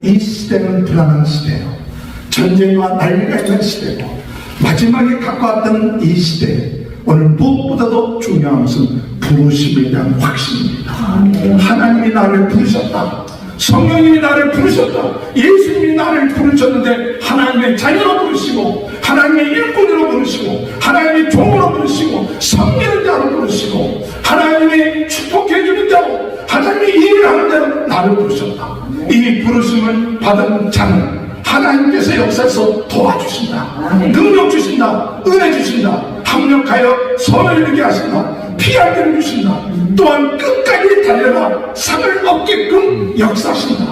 이 시대는 불안한 시대예요. 전쟁과 난리가 있는 시대고 마지막에 가까웠던 이 시대에 오늘 무엇보다도 중요한 것은 부르심에 대한 확신입니다. 하나님이 나를 부르셨다. 성령님이 나를 부르셨다. 예수님이 나를 부르셨는데 하나님의 자녀로 부르시고 하나님의 일꾼으로 부르시고 하나님의 종으로 부르시고 섬기는 자로 부르시고 하나님의 축복해 주는 자로 하나님의 일을 하는 자로 나를 부르셨다. 이 부르심을 받은 자는 하나님께서 역사에서 도와주신다. 능력 주신다. 은혜 주신다. 합력하여 선을 이루게 하신다. 피할 길을 주신다. 또한 끝까지 달려라 상을 얻게끔 역사하신다.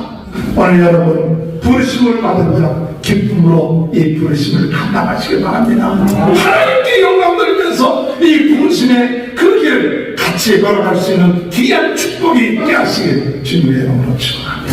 오늘 여러분 부르심을 받은 자 기쁨으로 이 부르심을 감당하시기 바랍니다. 하나님께 영광 돌리면서 이 부르심의 그 길을 같이 걸어갈 수 있는 귀한 축복이 있게 하시길 주님의 이름으로 축원합니다.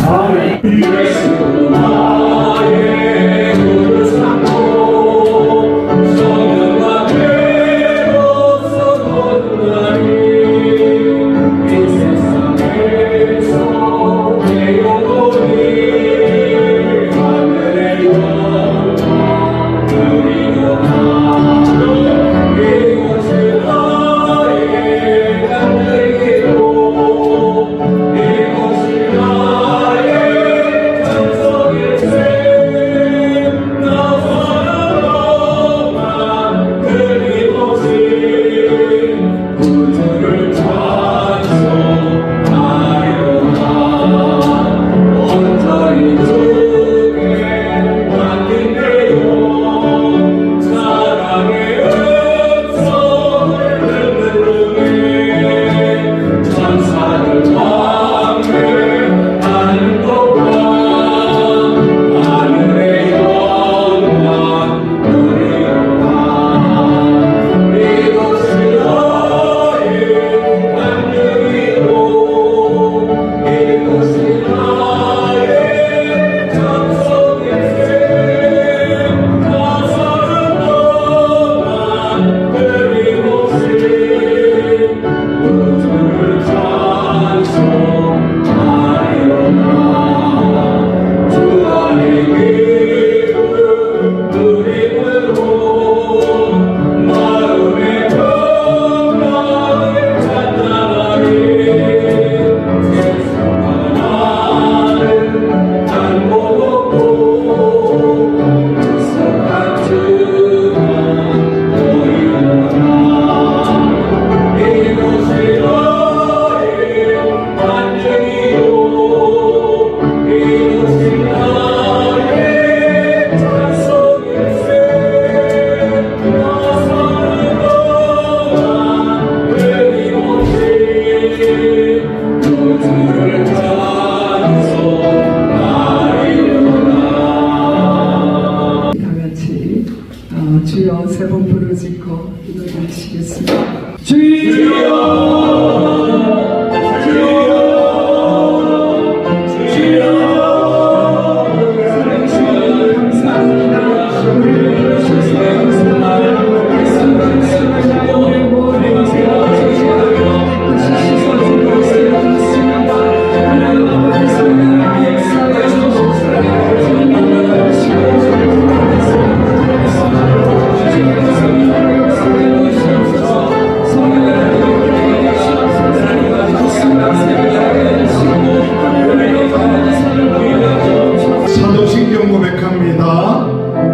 주여 세 번 부르짖고 기도드리시겠습니다.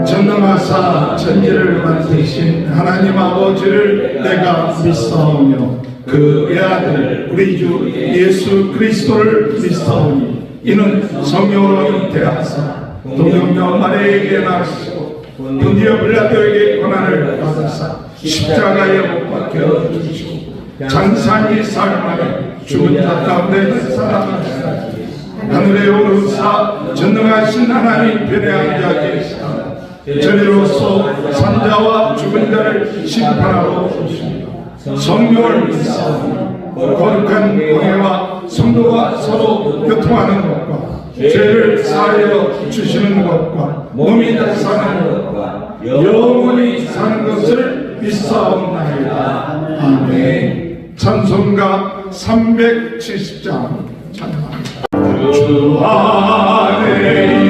전능하사 천지를 만드신 하나님 아버지를 내가 믿사오며 그 외아들 우리 주 예수 그리스도를 믿사오니 이는 성령으로 잉태하사 동정녀 마리아에게 낳으시고 본디오 빌라도에게 고난을 받으사 십자가에 못 박혀 죽으시고 장사니 사흘 만에 죽은 자 가운데 살아나시사 하늘에 오르사 전능하신 하나님 편에 앉아 계시다. 저리로서 산자와 죽은 자를 심판하러 오십니다. 성령을 믿사오니 거룩한 공회와 성도가 서로 교통하는 것과 죄를 사하여 주시는 것과 몸이 사는 것과 영원히 사는 것을 믿사옵나이다. 아멘. 찬송가 370장 찬양합니다. 주 안에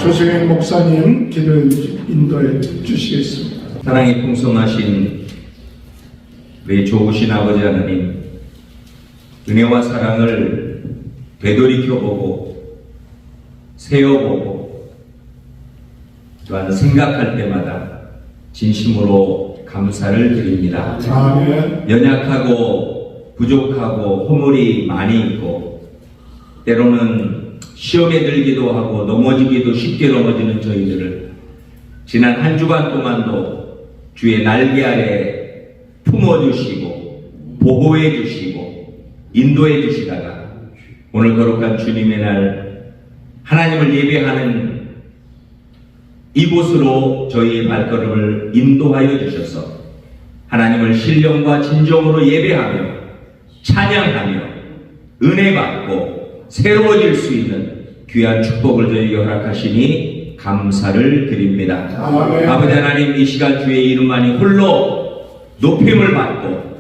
조승현 목사님 기도 인도해 주시겠습니다. 사랑이 풍성하신 우리 좋으신 아버지 하나님, 은혜와 사랑을 되돌이켜보고 세어보고 또한 생각할 때마다 진심으로 감사를 드립니다. 아멘. 연약하고 부족하고 허물이 많이 있고 때로는 시험에 들기도 하고 넘어지기도 쉽게 넘어지는 저희들을 지난 한 주간 동안도 주의 날개 아래 품어주시고 보호해주시고 인도해주시다가 오늘 거룩한 주님의 날 하나님을 예배하는 이곳으로 저희의 발걸음을 인도하여 주셔서 하나님을 신령과 진정으로 예배하며 찬양하며 은혜 받고 새로워질 수 있는 귀한 축복을 저희에게 허락하시니 감사를 드립니다. 아멘. 아버지 하나님, 이 시간 주의 이름만이 홀로 높임을 받고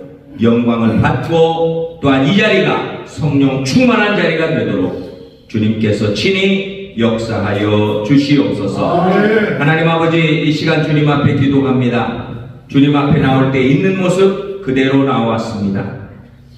영광을 받고 또한 이 자리가 성령 충만한 자리가 되도록 주님께서 친히 역사하여 주시옵소서. 아멘. 하나님 아버지, 이 시간 주님 앞에 기도합니다. 주님 앞에 나올 때 있는 모습 그대로 나왔습니다.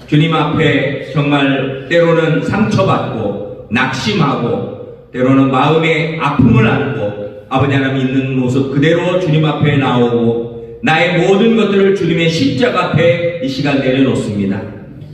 주님 앞에 정말 때로는 상처받고 낙심하고 때로는 마음의 아픔을 안고 아버지 하나님 있는 모습 그대로 주님 앞에 나오고 나의 모든 것들을 주님의 십자가 앞에 이 시간 내려놓습니다.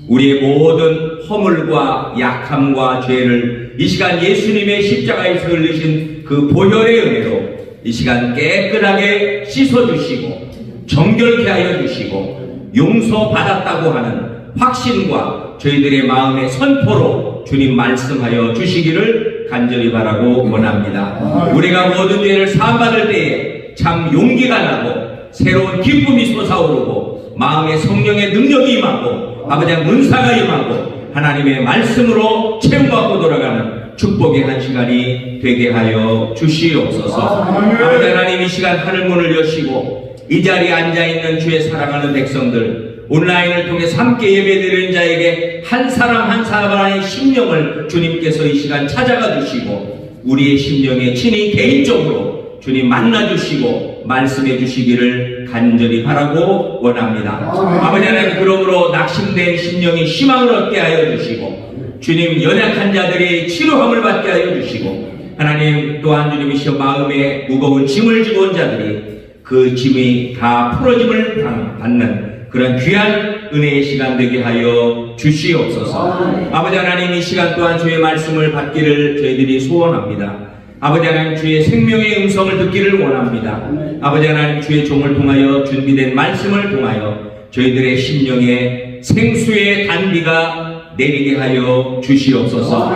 우리의 모든 허물과 약함과 죄를 이 시간 예수님의 십자가에서 흘리신 그 보혈의 은혜로 이 시간 깨끗하게 씻어주시고 정결케 하여 주시고 용서받았다고 하는 확신과 저희들의 마음의 선포로 주님 말씀하여 주시기를 간절히 바라고 원합니다. 우리가 모든 죄를 사함받을 때에 참 용기가 나고 새로운 기쁨이 솟아오르고 마음의 성령의 능력이 임하고 아버지의 은사가 임하고 하나님의 말씀으로 채움받고 돌아가는 축복의 한 시간이 되게 하여 주시옵소서. 아버지 하나님, 이 시간 하늘문을 여시고 이 자리에 앉아있는 주의 사랑하는 백성들 온라인을 통해 함께 예배드리는 자에게 한 사람 한 사람의 심령을 주님께서 이 시간 찾아가 주시고 우리의 심령에 친히 개인적으로 주님 만나주시고 말씀해 주시기를 간절히 바라고 원합니다. 아버지 하나님, 그러므로 낙심된 심령이 희망을 얻게 하여 주시고 주님 연약한 자들이 치료함을 받게 하여 주시고 하나님 또한 주님이시여 마음에 무거운 짐을 지고 온 자들이 그 짐이 다 풀어짐을 받는 그런 귀한 은혜의 시간 되게 하여 주시옵소서. 아버지 하나님, 이 시간 또한 주의 말씀을 받기를 저희들이 소원합니다. 아버지 하나님, 주의 생명의 음성을 듣기를 원합니다. 아버지 하나님, 주의 종을 통하여 준비된 말씀을 통하여 저희들의 심령에 생수의 단비가 내리게 하여 주시옵소서.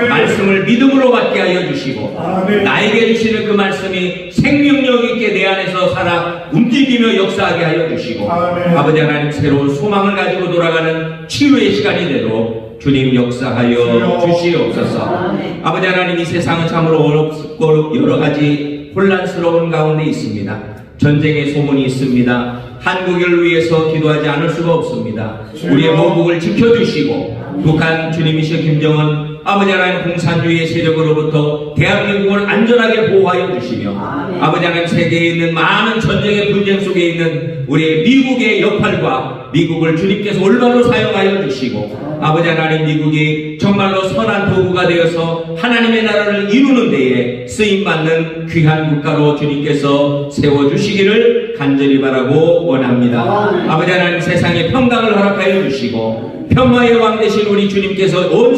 말씀을 믿음으로 받게 하여 주시고 나에게 주시는 그 말씀이 생명력 있게 내 안에서 살아 움직이며 역사하게 하여 주시고 아버지 하나님, 새로운 소망을 가지고 돌아가는 치유의 시간이 되도록 주님 역사하여 주시옵소서. 아버지 하나님, 이 세상은 참으로 어렵고 여러 가지 혼란스러운 가운데 있습니다. 전쟁의 소문이 있습니다. 한국을 위해서 기도하지 않을 수가 없습니다. 우리의 모국을 지켜주시고 북한 주님이시여 김정은 아버지 하나님 공산주의의 세력으로부터 대한민국을 안전하게 보호하여 주시며 아버지 하나님, 세계에 있는 많은 전쟁의 분쟁 속에 있는 우리 미국의 역할과 미국을 주님께서 올바로 사용하여 주시고 아버지 하나님, 미국이 정말로 선한 도구가 되어서 하나님의 나라를 이루는 데에 쓰임받는 귀한 국가로 주님께서 세워주시기를 간절히 바라고 원합니다. 아버지 하나님, 세상에 평강을 허락하여 주시고 평화의 왕 되신 우리 주님께서 온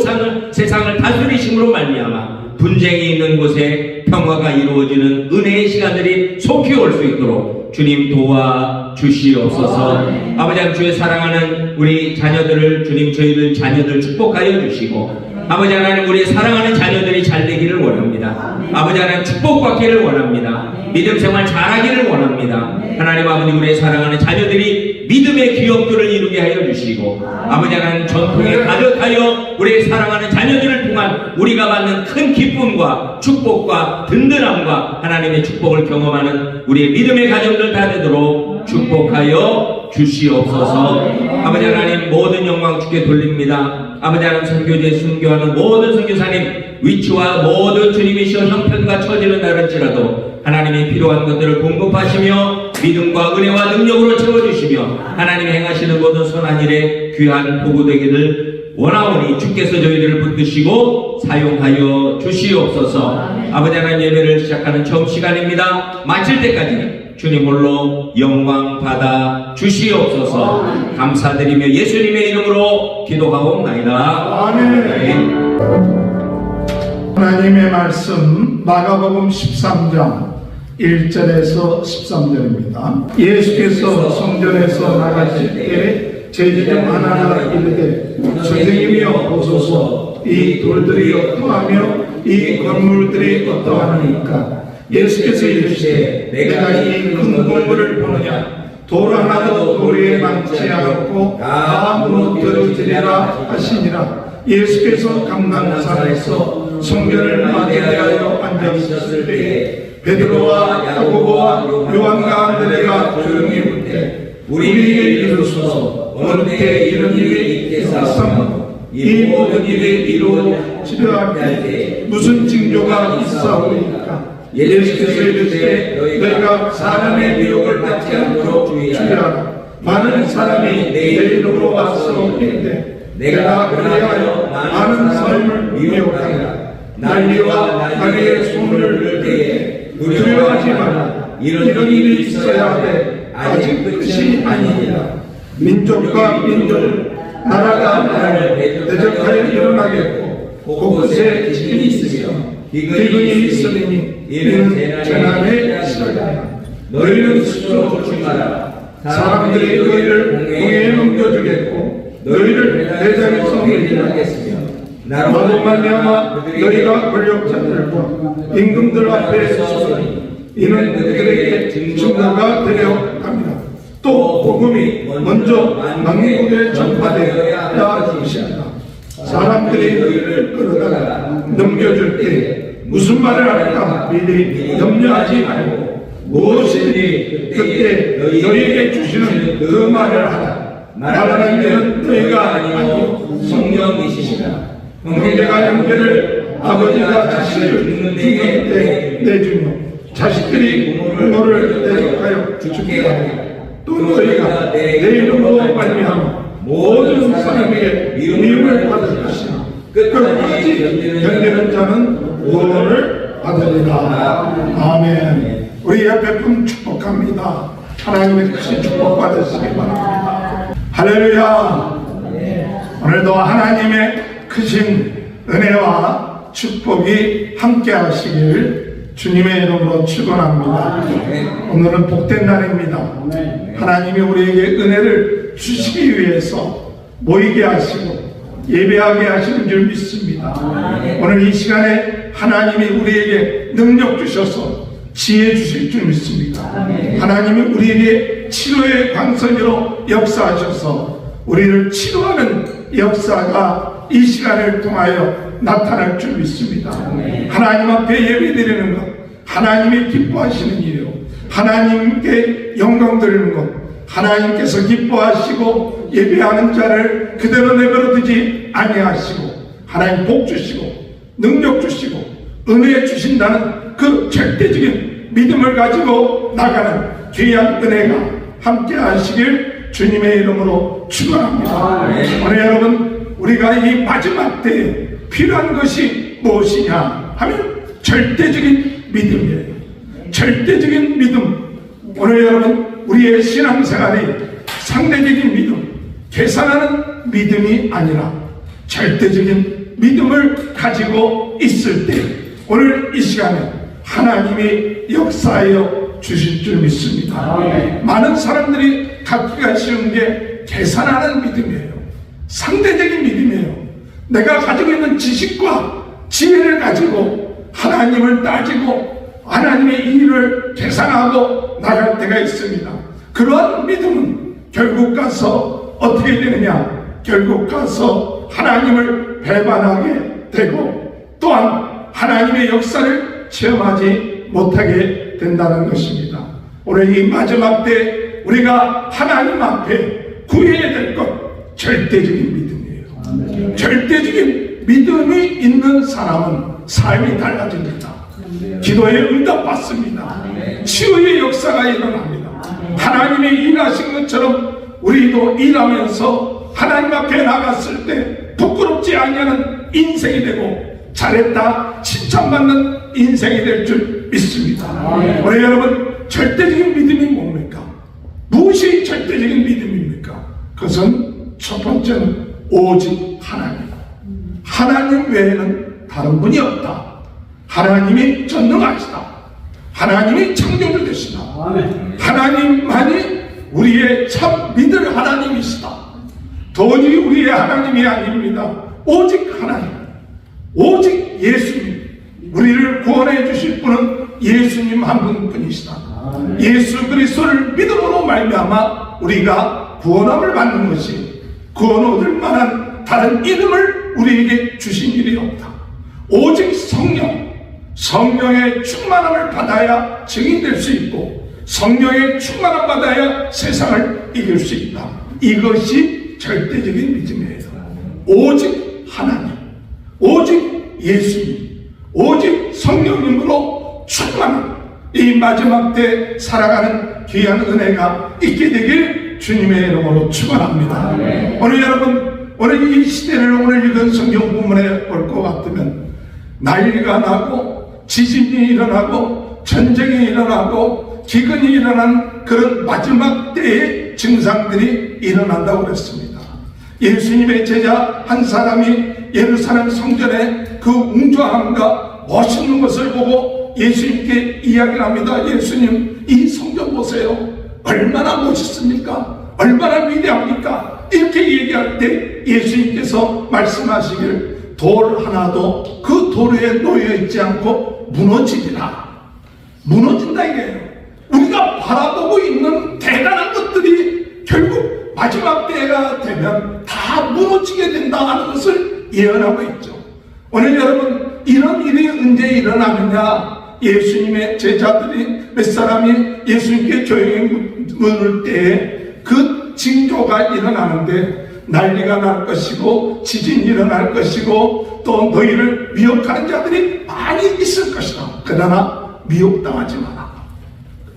세상을 다스리심으로 말미암아 분쟁이 있는 곳에 평화가 이루어지는 은혜의 시간들이 속히 올 수 있도록 주님 도와주시옵소서. 아버지 하나님, 주의 사랑하는 우리 자녀들을 주님 저희들 자녀들 축복하여 주시고 아버지 하나님, 우리 사랑하는 자녀들이 잘 되기를 원합니다. 아버지 하나님, 축복받기를 원합니다. 믿음 생활 잘하기를 원합니다. 하나님 아버지, 우리의 사랑하는 자녀들이 믿음의 기업들을 이루게 하여 주시고 아버지 하나님, 전통에 가득하여 우리의 사랑하는 자녀들을 통한 우리가 받는 큰 기쁨과 축복과 든든함과 하나님의 축복을 경험하는 우리의 믿음의 가정들 다 되도록 축복하여 주시옵소서. 아버지 하나님, 모든 영광 주께 돌립니다. 아버지 하나님, 선교지에 순교하는 모든 선교사님 위치와 모든 주님이시여 형편과 처지는 다를지라도 하나님이 필요한 것들을 공급하시며 믿음과 은혜와 능력으로 채워주시며 하나님이 행하시는 모든 선한 일에 귀한 보고 되기를 원하오니 주께서 저희들을 붙드시고 사용하여 주시옵소서. 아버지 하나님, 예배를 시작하는 처음 시간입니다. 마칠 때까지 주님 홀로 영광 받아 주시옵소서. 감사드리며 예수님의 이름으로 기도하옵나이다. 아멘. 하나님의 말씀 마가복음 13장 1절에서 13절입니다. 예수께서 성전에서 나가실 때 제자 중 하나가 이르되 선생님이여 보소서, 이 돌들이 어떠하며 이 건물들이 어떠하니까? 예수께서 이르시되 내가 이 큰 건물을 보느냐? 돌 하나도 돌에 망치 않고 다 무너뜨려지리라 하시니라. 예수께서 감람산에서 성전을 맞이하여 앉았을 때에 베드로와 야고보와 요한과 안드레가 조용히 묻되 우리에게 이르소서, 어느 때 이런 일이 있겠사오며 이 모든 일이 이루어지려 할 때 무슨 징조가 있사오리까? 예수께서 이르시되 너희가 사람의 미혹을 받지 않도록 주의하라. 많은 사람이 내 이름으로 와서 이르되 내가 그리하여 많은 사람을 미혹하리라. 난리와 나귀의 소문을 들 때에 두려워하지 마라. 이런 일이 있어야 하되 아직 끝이 아니니라. 민족과 민족은 나라가 나라를 대적하여 일어나겠고 곳곳에 지진이 있으며 기근이 있으니 이는 재난의 시간이라. 너희는 스스로 조심하라. 사람들이 너희를 공회에 넘겨주겠고 너희를 대장에서 밀려나겠으며 나로 말미암아 너희가 권력자들과 임금들 앞에 서서니 이는 그들에게 증거가 되려 합니다. 또 복음이 먼저 만국에 전파되어야 할 것입니다. 사람들이 너희를 끌어다가 넘겨줄 때 무슨 말을 할까 미리 염려하지 말고 무엇이든지 그때 너희에게 주시는 그 말을 하라. 말하는 일은 너희가 아니요 성령이시니라. 형제가 형제를, 아버지가 자식을 죽는 때에 내주며 자식들이 부모를 대적하여 죽게 하고 또 너희가 내 이름으로 말미암아 모든 사람에게 미움을 받을 것이나 끝까지 견디는 자는 구원을 받으리라. 아멘. 우리 베품 축복합니다. 하나님의 크신 축복 받으시기 바랍니다. 할렐루야. 오늘도 하나님의 크신 은혜와 축복이 함께 하시길 주님의 이름으로 축원합니다. 오늘은 복된 날입니다. 하나님이 우리에게 은혜를 주시기 위해서 모이게 하시고 예배하게 하시는 줄 믿습니다. 오늘 이 시간에 하나님이 우리에게 능력 주셔서 지혜 주실 줄 믿습니다. 하나님이 우리에게 치료의 광선으로 역사하셔서 우리를 치료하는 역사가 이 시간을 통하여 나타날 줄 믿습니다. 하나님 앞에 예배드리는 것, 하나님이 기뻐하시는 일이요, 하나님께 영광 드리는 것, 하나님께서 기뻐하시고 예배하는 자를 그대로 내버려 두지 아니하시고 하나님 복 주시고 능력 주시고 은혜 주신다는 그 절대적인 믿음을 가지고 나가는 귀한 은혜가 함께 하시길 주님의 이름으로 축원합니다. 오늘 여러분, 우리가 이 마지막 때에 필요한 것이 무엇이냐 하면 절대적인 믿음이에요. 절대적인 믿음. 오늘 여러분, 우리의 신앙생활이 상대적인 믿음, 계산하는 믿음이 아니라 절대적인 믿음을 가지고 있을 때 오늘 이 시간에 하나님이 역사하여 주실 줄 믿습니다. 많은 사람들이 갖기가 쉬운 게 계산하는 믿음이에요. 상대적인 믿음이에요. 내가 가지고 있는 지식과 지혜를 가지고 하나님을 따지고 하나님의 일을 계산하고 나갈 때가 있습니다. 그러한 믿음은 결국 가서 어떻게 되느냐? 결국 가서 하나님을 배반하게 되고 또한 하나님의 역사를 체험하지 못하게 된다는 것입니다. 오늘 이 마지막 때 우리가 하나님 앞에 구해야 될 것, 절대적인 믿음이에요. 절대적인 믿음이 있는 사람은 삶이 달라집니다. 기도에 응답받습니다. 치유의 역사가 일어납니다. 하나님의 일하신 것처럼 우리도 일하면서 하나님 앞에 나갔을 때 부끄럽지 아니하는 인생이 되고 잘했다 칭찬받는 인생이 될 줄 믿습니다. 오늘 여러분, 절대적인 믿음이 뭡니까? 무엇이 절대적인 믿음입니까? 그것은 첫 번째는 오직 하나님. 하나님 외에는 다른 분이 없다. 하나님이 전능하시다. 하나님이 창조주 되시다. 하나님만이 우리의 참 믿을 하나님이시다. 도저히 우리의 하나님이 아닙니다. 오직 하나님, 오직 예수님. 우리를 구원해 주실 분은 예수님 한 분뿐이시다. 예수 그리스도를 믿음으로 말미암아 우리가 구원함을 받는 것이 구원 얻을 만한 다른 이름을 우리에게 주신 일이 없다. 오직 성령, 성령의 충만함을 받아야 증인될 수 있고 성령의 충만함 받아야 세상을 이길 수 있다. 이것이 절대적인 믿음이에요. 오직 하나님, 오직 예수님, 오직 성령님으로 충만한 이 마지막 때 살아가는 귀한 은혜가 있게 되길 주님의 이름으로 축원합니다. 오늘 여러분, 오늘 이 시대를 오늘 읽은 성경 본문에 볼 것 같으면 난리가 나고 지진이 일어나고 전쟁이 일어나고 기근이 일어난 그런 마지막 때의 증상들이 일어난다고 그랬습니다. 예수님의 제자 한 사람이 예루살렘 성전에 그 웅장함과 멋있는 것을 보고 예수님께 이야기를 합니다. 예수님, 이 성전 보세요. 얼마나 멋있습니까? 얼마나 위대합니까? 이렇게 얘기할 때 예수님께서 말씀하시길 돌 하나도 그 돌 위에 놓여 있지 않고 무너지리라. 무너진다 이게요. 우리가 바라보고 있는 대단한 것들이 결국 마지막 때가 되면 다 무너지게 된다 하는 것을 예언하고 있죠. 오늘 여러분, 이런 일이 언제 일어나느냐? 예수님의 제자들이 몇 사람이 예수님께 교회에 물을 때에 그 징조가 일어나는데 난리가 날 것이고 지진이 일어날 것이고 또 너희를 미혹하는 자들이 많이 있을 것이다. 그러나 미혹당하지 마라.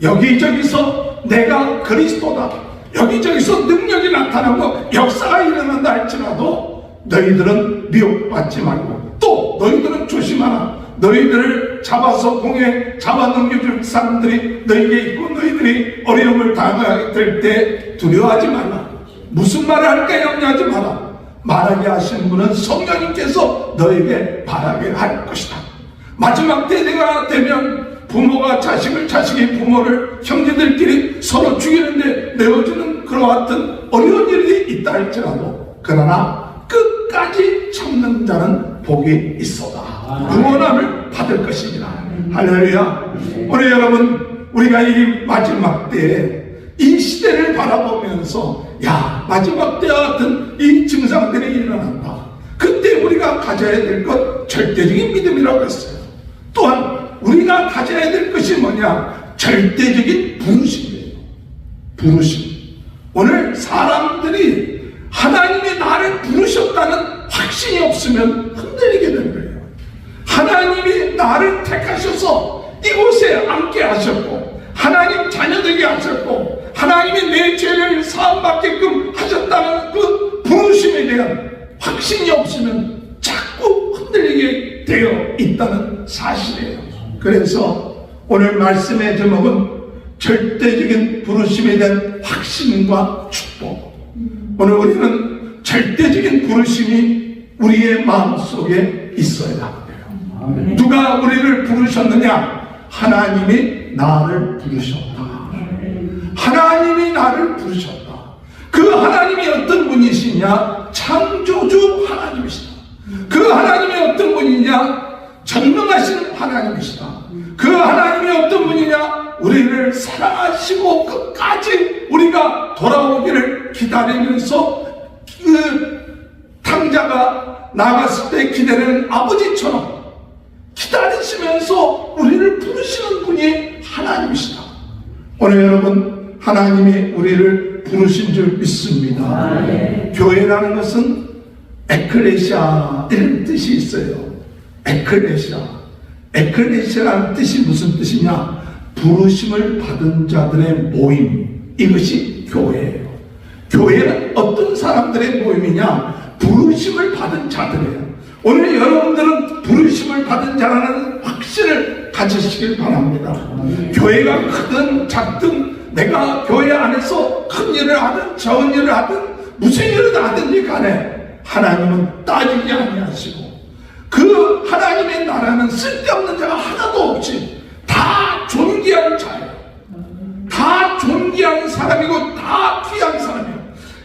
여기저기서 내가 그리스도다, 여기저기서 능력이 나타나고 역사가 일어난다 할지라도 너희들은 미혹받지 말고, 또 너희들은 조심하라. 너희들을 잡아서 공에 잡아넘겨줄 사람들이 너희에게 있고 너희들이 어려움을 당하게 될 때 두려워하지 말라. 무슨 말을 할까 염려하지 마라. 말하게 하신 분은 성령님께서 너에게 말하게 할 것이다. 마지막 때가 되면 부모가 자식을, 자식이 부모를, 형제들끼리 서로 죽이는데 내어주는 그와 같은 어려운 일이 있다 할지라도, 그러나 끝까지 참는 자는 복이 있어다. 구원함을 받을 것입니다. 할렐루야. 우리 여러분, 우리가 이 마지막 때에 이 시대를 바라보면서 야, 마지막 때와 같은 이 증상들이 일어난다. 그때 우리가 가져야 될 것 절대적인 믿음이라고 했어요. 또한 우리가 가져야 될 것이 뭐냐? 절대적인 부르심이에요. 부르심. 오늘 사람들이 하나님이 나를 부르셨다는 확신이 없으면 흔들리게 되는 거예요. 하나님이 나를 택하셔서 이곳에 앉게 하셨고, 하나님 자녀되게 하셨고, 하나님이 내 죄를 사함받게끔 하셨다는 그 부르심에 대한 확신이 없으면 자꾸 흔들리게 되어 있다는 사실이에요. 그래서 오늘 말씀의 제목은 절대적인 부르심에 대한 확신과 축복. 오늘 우리는 절대적인 부르심이 우리의 마음속에 있어야 합니다. 누가 우리를 부르셨느냐? 하나님이 나를 부르셨다. 하나님이 나를 부르셨다. 그 하나님이 어떤 분이시냐? 창조주 하나님이시다. 그 하나님이 어떤 분이냐? 전능하신 하나님이시다. 그 하나님이 어떤 분이냐? 우리를 사랑하시고 끝까지 우리가 돌아오기를 기다리면서 그 탕자가 나갔을 때 기다리는 아버지처럼 기다리시면서 우리를 부르시는 분이 하나님이시다. 오늘 여러분, 하나님이 우리를 부르신 줄 믿습니다. 교회라는 것은 에클레시아 이런 뜻이 있어요. 에클레시아. 에클레시아라는 뜻이 무슨 뜻이냐? 부르심을 받은 자들의 모임. 이것이 교회예요. 교회는 어떤 사람들의 모임이냐? 부르심을 받은 자들이에요. 오늘 여러분들은 부르심을 받은 자라는 확신을 가지시길 바랍니다. 교회가 크든 작든, 내가 교회 안에서 큰 일을 하든 적은 일을 하든 무슨 일을 하든지 간에 하나님은 따지지 아니하시고, 그 하나님의 나라는 쓸데없는 자가 하나도 없지. 다 존귀한 자예요. 다 존귀한 사람이고 다 귀한 사람이에요.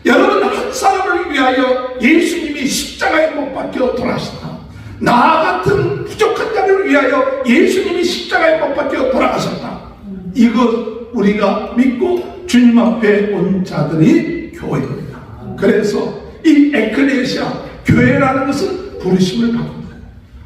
여러분, 한 사람을 위하여 예수님이 십자가에 못 박혀 돌아가셨다. 나 같은 부족한 자를 위하여 예수님이 십자가에 못 박혀 돌아가셨다. 이것 우리가 믿고 주님 앞에 온 자들이 교회입니다. 그래서 이 에클레시아, 교회라는 것은 부르심을 받는 거예요.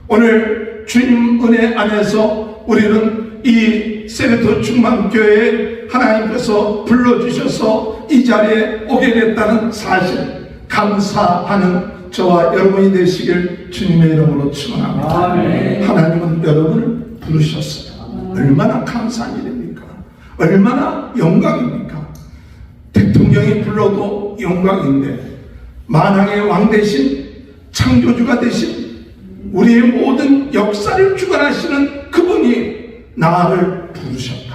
오늘 주님 은혜 안에서 우리는 이 세레토 충만교회에 하나님께서 불러주셔서 이 자리에 오게 됐다는 사실, 감사하는 저와 여러분이 되시길 주님의 이름으로 축원합니다. 하나님은 여러분을 부르셨어요. 얼마나 감사한 일입니까? 얼마나 영광입니까? 대통령이 불러도 영광인데, 만왕의 왕 대신, 창조주가 되신, 우리의 모든 역사를 주관하시는 그분이 나를 부르셨다.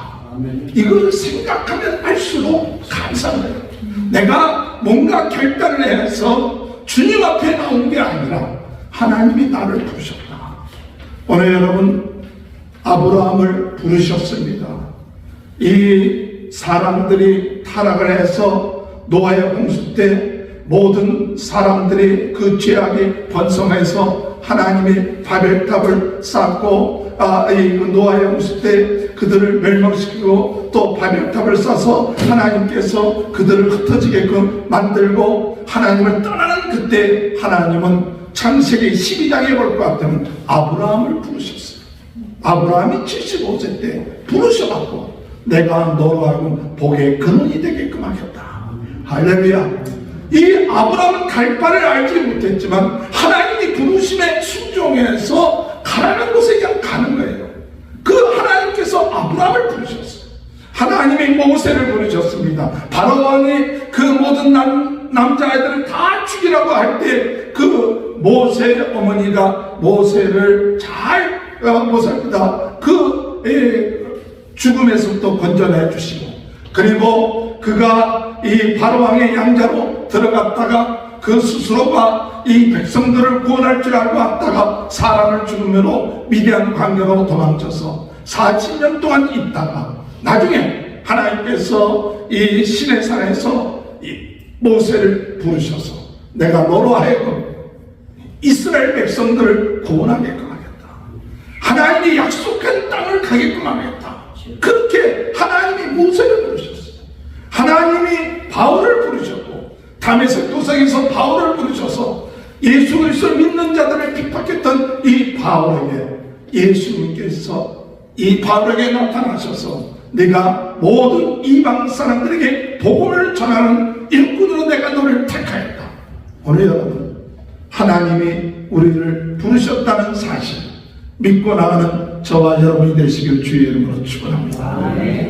이걸 생각하면 할수록 감사한 거예요. 내가 뭔가 결단을 해서 주님 앞에 나온 게 아니라 하나님이 나를 부르셨다. 오늘 여러분, 아브라함을 부르셨습니다. 이 사람들이 타락을 해서 노아의 홍수 때 모든 사람들이 그 죄악이 번성해서 하나님이 바벨탑을 쌓고 그 노아의 홍수 때 그들을 멸망시키고 또 바벨탑을 쌓아서 하나님께서 그들을 흩어지게끔 만들고 하나님을 떠나는 그때 하나님은 창세기 12장에 볼 것 같으면 아브라함을 부르셨어요. 아브라함이 75세 때 부르셔갖고 내가 너로 하여금 복의 근원이 되게끔 하겠다. 할렐루야. 이 아브라함은 갈 바를 알지 못했지만 하나님이 부르심에 순종해서 가라는 곳에 그냥 가는 거예요. 그 하나님께서 아브라함을 부르셨어요. 하나님이 모세를 부르셨습니다. 바로왕이 그 모든 남자아이들을 다 죽이라고 할 때 그 모세의 어머니가 모세를 잘 보살피다 죽음에서부터 건져내 주시고, 그리고 그가 이 바로왕의 양자로 들어갔다가 그 스스로가 이 백성들을 구원할 줄 알고 왔다가 사람을 죽음으로 미디안 광야로 도망쳐서 40년 동안 있다가 나중에 하나님께서 이 시내산에서 이 모세를 부르셔서 내가 너로 하여금 이스라엘 백성들을 구원하게끔 하겠다. 하나님이 약속한 땅을 가게끔 하겠다. 그렇게 하나님이 모세를 부르셨어요. 하나님이 바울을 부르셨고, 다메섹 도상에서 바울을 부르셔서 예수 그리스도를 믿는 자들을 핍박했던 이 바울에게 예수님께서 이 바울에게 나타나셔서 네가 모든 이방 사람들에게 복음을 전하는 일꾼으로 내가 너를 택하였다. 오늘 여러분, 하나님이 우리를 부르셨다는 사실 믿고 나가는 저와 여러분이 되시길 주의 이름으로 축원합니다.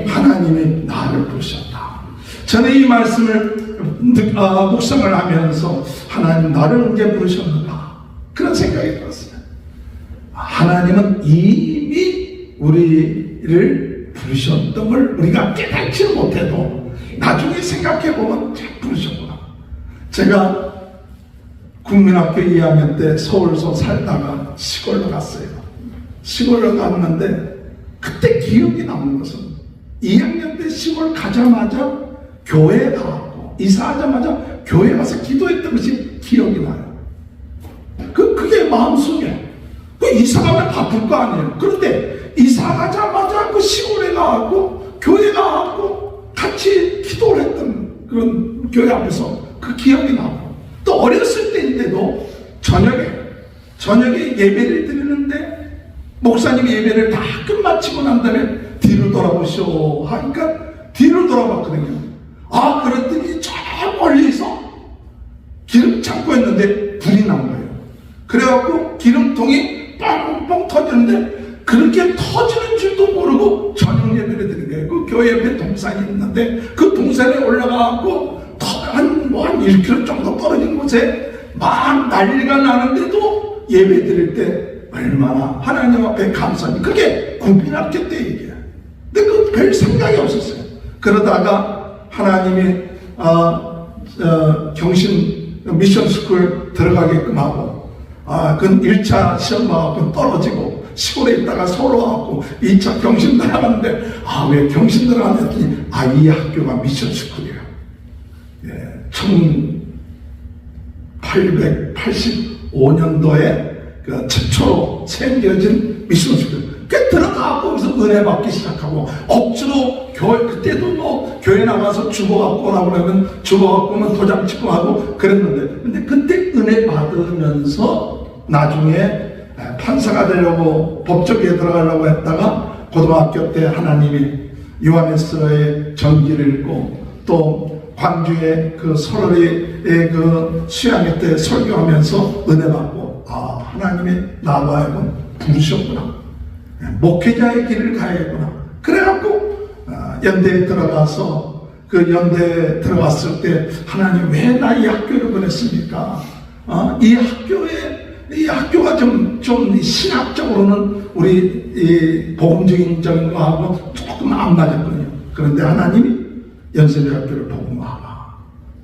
하나님이 나를 부르셨다. 저는 이 말씀을 묵상을 하면서 하나님 나를 언제 부르셨는가 그런 생각이 들었어요. 하나님은 이미 우리를 부르셨던 걸 우리가 깨닫지 못해도 나중에 생각해보면 잘 부르셨구나. 제가 국민학교 2학년 때 서울서 살다가 시골로 갔어요. 시골로 갔는데 그때 기억이 남는 것은 2학년 때 시골 가자마자 교회에 가고 이사하자마자 교회 가서 기도했던 것이 기억이 나요. 그게 마음속에 이사 가면 바쁠 거 아니에요. 그런데 이사 가자마자 그 시골에 가고 교회 가고 같이 기도를 했던 그런 교회 앞에서 그 기억이 나고, 또 어렸을 때인데도 저녁에 예배를 드리는데 목사님이 예배를 다 끝마치고 난 다음에 뒤를 돌아보시오 하니까 뒤를 돌아봤거든요. 그랬더니 저 멀리서 기름 창고 했는데 불이 난 거예요. 그래갖고 기름통이 뻥뻥 터지는데 그렇게 터지는 줄도 모르고 저녁 예배를 드린 거예요. 그 교회 옆에 동산이 있는데 그 동산에 올라가갖고 한 1km 정도 떨어진 곳에 막 난리가 나는데도 예배 드릴 때 얼마나 하나님 앞에 감사합니. 그게 국민학교 때 얘기야. 근데 그 별 생각이 없었어요. 그러다가 하나님이 경신 미션 스쿨 들어가게끔 하고, 그건 1차 시험 봐갖고 떨어지고 시골에 있다가 서울 와갖고 2차 경신 들어가는데 왜 경신 들어가는지 이 학교가 미션 스쿨이에요. 1885년도에 최초로 생겨진 미션 스쿨. 들어가고 거기서 은혜 받기 시작하고 억지로 그때도 교회 나가서 주보 갖고 오라고 그러면 주보 갖고 오면 도장 찍고 하고 그랬는데, 근데 그때 은혜 받으면서 나중에 판사가 되려고 법조계에 들어가려고 했다가 고등학교 때 하나님이 요한에스라의 전기를 읽고 또 광주의 그 설월의 그 수양회 때 설교하면서 은혜 받고 하나님이 나와 하여금 부르셨구나. 목회자의 길을 가야겠구나. 그래갖고 연대에 들어가서 그 연대에 들어갔을 때 하나님 왜 나 이 학교를 보냈습니까? 이 학교가 좀 신학적으로는 우리 이 복음적인 거하고 조금 안 맞았거든요. 그런데 하나님이 연세대학교를 복음화하라.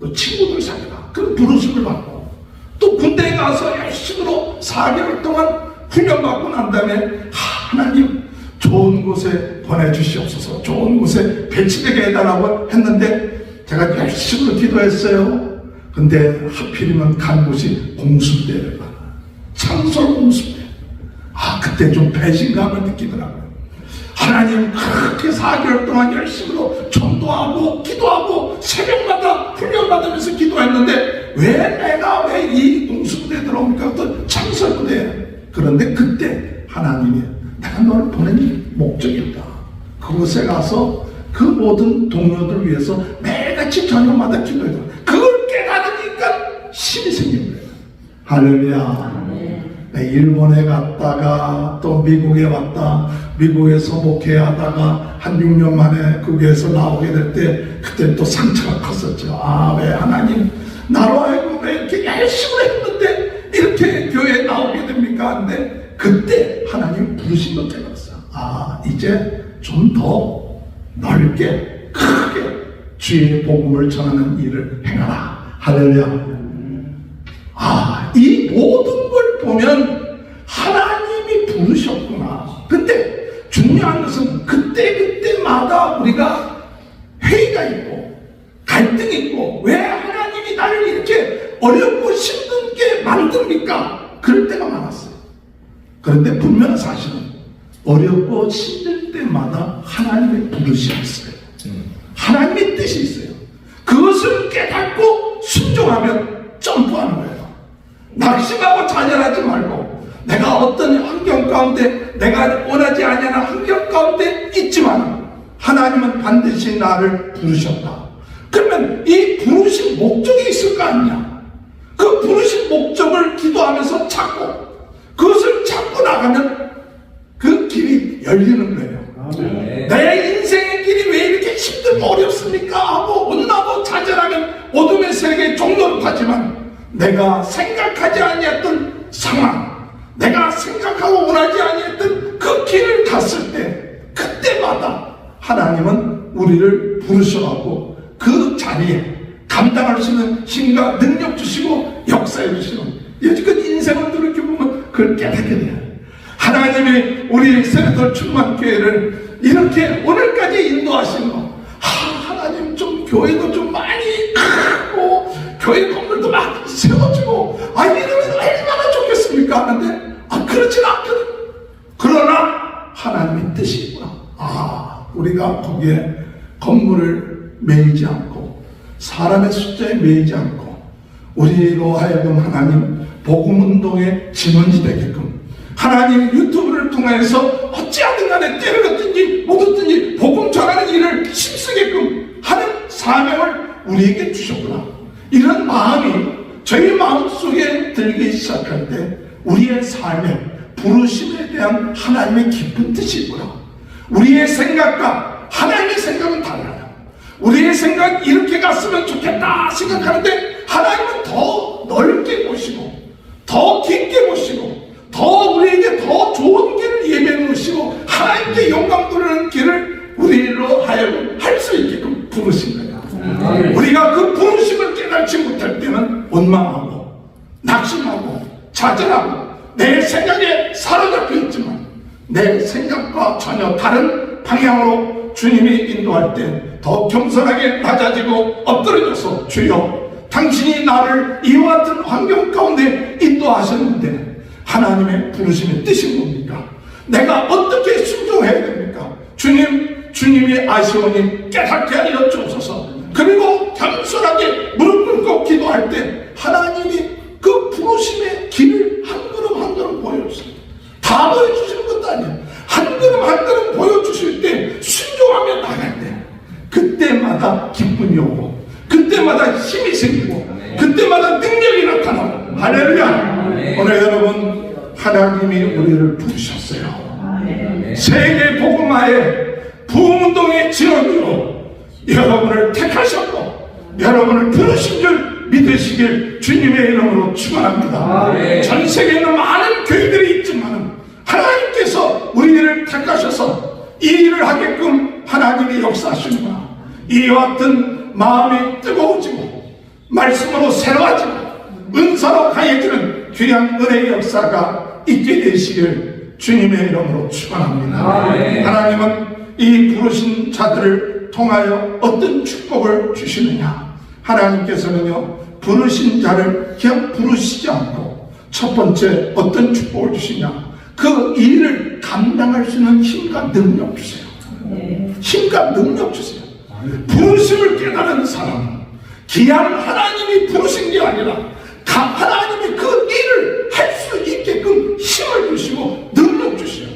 또 친구들 사귀라. 그런 부르심을 받고 또 군대에 가서 열심으로 4개월 동안 훈련받고 난 다음에 하나님 좋은 곳에 보내주시옵소서, 좋은 곳에 배치되게 해달라고 했는데 제가 열심히 기도했어요. 근데 하필이면 간 곳이 공수대를 가요. 창설 공수대. 그때 좀 배신감을 느끼더라고요. 하나님 그렇게 4개월 동안 열심히로 전도하고 기도하고 새벽마다 훈련받으면서 기도했는데 왜 내가 왜 이 공수부대에 들어옵니까? 또 창설부대에. 그런데 그때 하나님이 내가 너를 보낸 목적이 있다. 그곳에 가서 그 모든 동료들 위해서 매일같이 저녁마다 기도해요. 그걸 깨달으니까 힘이 생긴 거예요. 할렐루야. 일본에 갔다가 또 미국에 왔다, 미국에서 목회하다가 한 6년 만에 거기에서 나오게 될 때 그때 또 상처가 컸었죠. 아, 왜 하나님 나로 하여금 왜 이렇게 열심히 했는데 이렇게 교회에 나오게 됩니까? 근데 그때 하나님 부르신 것 깨달았어요. 아, 이제 좀 더 넓게 크게 주의 복음을 전하는 일을 행하라. 할렐루야. 아, 이 모든 걸 보면 하나님이 부르셨구나. 근데 중요한 것은 그때마다 우리가 회의가 있고 갈등이 있고, 왜 하나님이 나를 이렇게 어렵고 힘들게 만듭니까? 그럴 때가 많았어요. 그런데 분명한 사실은 어렵고 힘들 때마다 하나님의 부르심이 있어요. 하나님의 뜻이 있어요. 그것을 깨닫고 순종하면 점프하는 거예요. 낙심하고 좌절하지 말고, 내가 어떤 환경 가운데, 내가 원하지 않는 환경 가운데 있지만 하나님은 반드시 나를 부르셨다. 그러면 이 부르신 목적이 있을 거 아니냐. 그 부르신 목적을 기도하면서 찾고, 그것을 찾고 나가면 그 길이 열리는 거예요. 내 인생의 길이 왜 이렇게 힘들고 어렵습니까? 하고 온나고 좌절하면 어둠의 세계에 종노릇하지만, 내가 생각하지 아니했던 상황, 내가 생각하고 원하지 아니했던 그 길을 갔을 때, 그때마다 하나님은 우리를 부르셔갖고 그 자리에 감당할 수 있는 힘과 능력 주시고 역사해 주시고, 여지껏 인생을 돌이켜 보면 그걸 깨닫게 돼요. 하나님이 우리 세례들 충만교회를 이렇게 오늘까지 인도하신 거, 하나님 좀 교회도 좀 많이 크고 교회 건물도 막 세워지고, 이러면 얼마나 좋겠습니까? 하는데 그렇진 않거든. 그러나 하나님의 뜻이 있구나. 우리가 거기에 건물을 매이지 않고 사람의 숫자에 매이지 않고, 우리로 하여금 하나님 복음운동의 진원지 되게끔, 하나님 유튜브를 통해서 어찌하든 간에 때를 얻든지 못 얻든지 복음 전하는 일을 힘쓰게끔 하는 사명을 우리에게 주셨구나. 이런 마음이 저희 마음속에 들기 시작할 때 우리의 삶에 부르심에 대한 하나님의 깊은 뜻이 있구나. 우리의 생각과 하나님의 생각은 달라요. 우리의 생각 이렇게 갔으면 좋겠다 생각하는데, 하나님은 더 넓게 보시고 더 깊게 보시고 더 우리에게 더 좋은 길을 예배해 놓으시고 하나님께 영광 돌리는 길을 우리로 하여금 할 수 있게끔 부르신 거예요. 우리가 그 부르심을 깨닫지 못할 때는 원망하고 낙심하고 좌절하고 내 생각에 사로잡혀 있지만, 내 생각과 전혀 다른 방향으로 주님이 인도할 때 더 겸손하게 낮아지고 엎드려져서, 주여 당신이 나를 이와 같은 환경 가운데 인도하셨는데 하나님의 부르심의 뜻이 뭡니까? 내가 어떻게 순종해야 됩니까? 주님이 아시오니 깨닫게 하여 주옵소서. 그리고 겸손하게 무릎 꿇고 기도할 때 하나님이 그 부르심의 길을 한 걸음 한 걸음 보여주세요. 다 보여주시는 것도 아니에요. 한 걸음 한 걸음 보여주실 때, 순종하며 나갈 때, 그때마다 기쁨이 오고 그때마다 힘이 생기고 그때마다 능력이 나타나고. 할렐루야. 오늘 여러분, 하나님이 우리를 부르셨어요. 세계 복음화의 부흥운동의 지원으로 여러분을 택하셨고 여러분을 부르신 줄 믿으시길 주님의 이름으로 축원합니다. 전 세계에 있는 많은 교회들이 있지만 하나님께서 우리를 택하셔서 이 일을 하게끔 하나님이 역사하시는구나. 이와 같은 마음이 뜨거워지고 말씀으로 새로워지고 은사로 강해지는 귀한 은혜의 역사가 있게 되시길 주님의 이름으로 축원합니다. 하나님은 이 부르신 자들을 통하여 어떤 축복을 주시느냐. 하나님께서는요, 부르신 자를 그냥 부르시지 않고 첫 번째 어떤 축복을 주시냐, 그 일을 감당할 수 있는 힘과 능력 주세요. 힘과 능력 주세요. 부르심을 깨달은 사람, 기한 하나님이 부르신 게 아니라 하나님이 그 일을 할 수 있게끔 힘을 주시고 능력 주시오.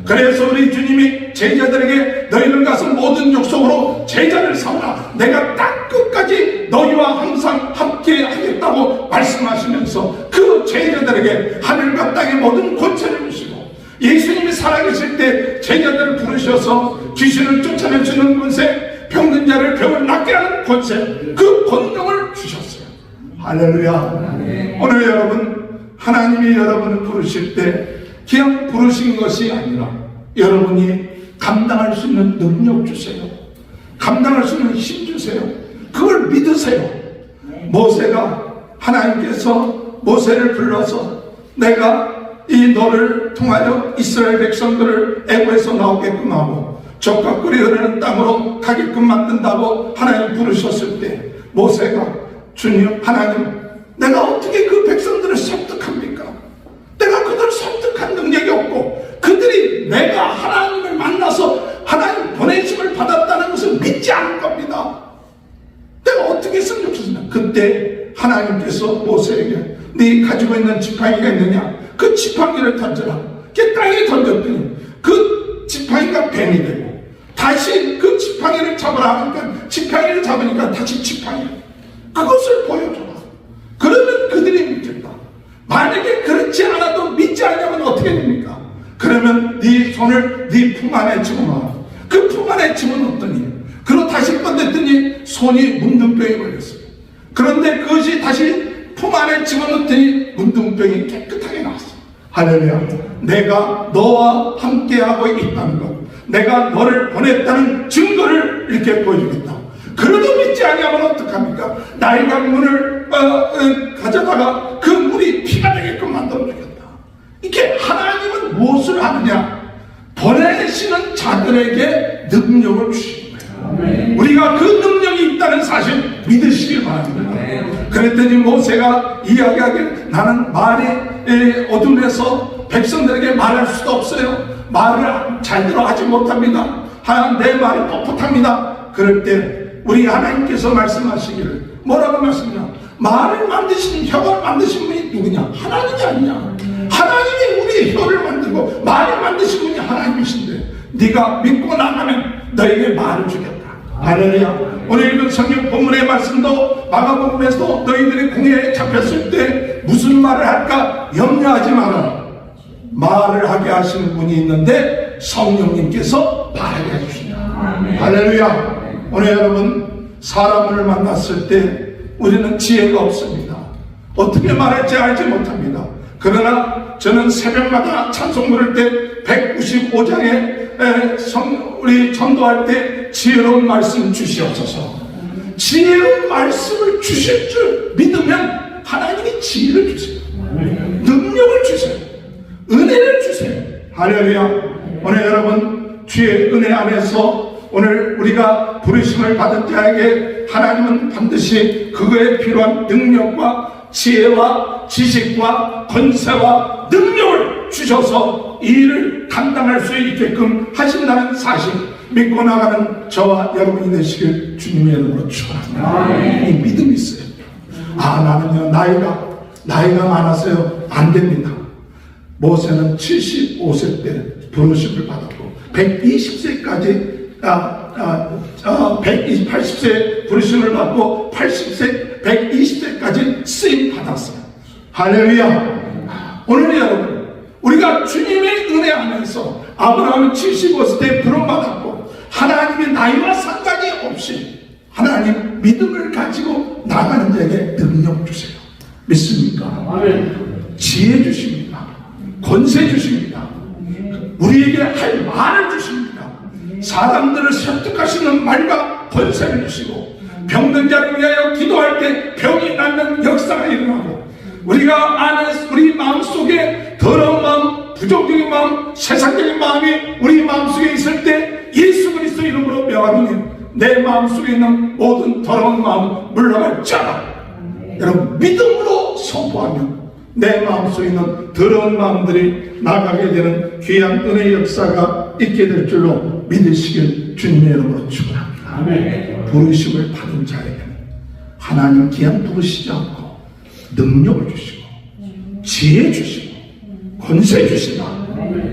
그래서 우리 주님이 제자들에게 너희는 가서 모든 족속으로 제자를 삼으라, 내가 딱 끝까지 너희와 항상 함께 하겠다고 말씀하시면서 그 제자들에게 하늘과 땅의 모든 있을 때 제자들을 부르셔서 귀신을 쫓아내주는 권세, 병든 자를 병을 낫게 하는 권세, 그 권능을 주셨어요. 할렐루야. 오늘 여러분, 하나님이 여러분을 부르실 때 그냥 부르신 것이 아니라 여러분이 감당할 수 있는 능력 주세요. 감당할 수 있는 힘 주세요. 그걸 믿으세요. 모세가 하나님께서 모세를 불러서 내가 이 너를 통하여 이스라엘 백성들을 애굽에서 나오게끔 하고 적과 꿀이 흐르는 땅으로 가게끔 만든다고 하나님 부르셨을 때 모세가 주님 하나님 내가 어떻게 그 백성들을 설득합니까? 내가 그들을 설득한 능력이 없고 그들이 내가 하나님을 만나서 하나님 보내심을 받았다는 것을 믿지 않을 겁니다. 내가 어떻게 했으면 좋겠습니까? 그때 하나님께서 모세에게 네 가지고 있는 지팡이가 있느냐? 그 지팡이를 던져라. 그 땅에 던졌더니 그 지팡이가 뱀이 되고 다시 그 지팡이를 잡으라 하니까 지팡이를 잡으니까 다시 지팡이. 그것을 보여줘라. 그러면 그들이 믿겠다. 만약에 그렇지 않아도 믿지 않으면 어떻게 됩니까? 그러면 네 손을 네 품 안에 집어넣어. 그 품 안에 집어넣었더니 그리고 다시 꺼냈더니 손이 문둥병이 걸렸어요. 그런데 그것이 다시 품 안에 집어넣었더니 문둥병이 깨끗하게 나왔어요. 할렐루야. 내가 너와 함께하고 있다는 것, 내가 너를 보냈다는 증거를 이렇게 보여주겠다. 그래도 믿지 아니하면 어떡합니까? 나일강 문을 가져다가 그 물이 피가 되게끔 만들어주겠다. 이렇게 하나님은 무엇을 하느냐? 보내시는 자들에게 능력을 주시는 거예요. 우리가 그 능력이 있다는 사실 믿으시길 바랍니다. 그랬더니 모세가 이야기하길 나는 말이 어둠에서 백성들에게 말할 수도 없어요. 말을 잘대로 하지 못합니다. 내 말이 뻣뻣합니다. 그럴 때 우리 하나님께서 말씀하시기를 뭐라고 말씀하냐? 말을 만드신 혀를 만드신 분이 누구냐? 하나님이 아니냐? 하나님이 우리의 혀를 만들고 말을 만드신 분이 하나님이신데 네가 믿고 나가면 너에게 말을 주겠다. 할렐루야. 오늘 읽은 성경 본문의 말씀도 마가복음에서 너희들이 공회에 잡혔을 때 무슨 말을 할까 염려하지 마라. 말을 하게 하시는 분이 있는데 성령님께서 말하게 해주신다. 할렐루야. 오늘 여러분 사람을 만났을 때 우리는 지혜가 없습니다. 어떻게 말할지 알지 못합니다. 그러나 저는 새벽마다 찬송 부를 때 195장에 우리 전도할 때 지혜로운 말씀 주시옵소서. 지혜로운 말씀을 주실 줄 믿으면 하나님이 지혜를 주세요. 능력을 주세요. 은혜를 주세요. 할렐루야. 오늘 여러분 주의 은혜 안에서 오늘 우리가 부르심을 받은 자에게 하나님은 반드시 그거에 필요한 능력과 지혜와 지식과 권세와 능력을 주셔서 이 일을 감당할 수 있게끔 하신다는 사실 믿고 나가는 저와 여러분이 되시길 주님의 이름으로 축원합니다. 이 믿음이 있어요. 나는요 나이가 많아서요 안 됩니다. 모세는 75세 때 부르심을 받았고 120세까지 180세 부르심을 받고 80세 120세까지 쓰임 받았어요. 할렐루야. 오늘 여러분 우리가 주님의 은혜 안에서 아브라함은 75세 때 부름받았고 하나님의 나이와 상관이 없이 하나님 믿음을 가지고 나가는 자에게 능력 주세요. 믿습니까? 아멘. 지혜 주십니다. 권세 주십니다. 우리에게 할 말을 주십니다. 사람들을 설득하시는 말과 권세를 주시고 병든 자를 위하여 기도할 때 병이 낫는 역사가 일어나고 우리가 아는 우리 마음속에 더러운 마음, 부정적인 마음, 세상적인 마음이 우리 마음속에 있을 때 예수 그리스도 이름으로 명하노니 내 마음속에 있는 모든 더러운 마음 물러갈지어다. 여러분 믿음으로 선포하면 내 마음속에 있는 더러운 마음들이 나가게 되는 귀한 은혜의 역사가 있게 될 줄로 믿으시길 주님의 이름으로 축원합니다. 아멘. 부르심을 받은 자에게는 하나님 그냥 부르시지 않고 능력을 주시고 지혜 주시고 권세 주신다.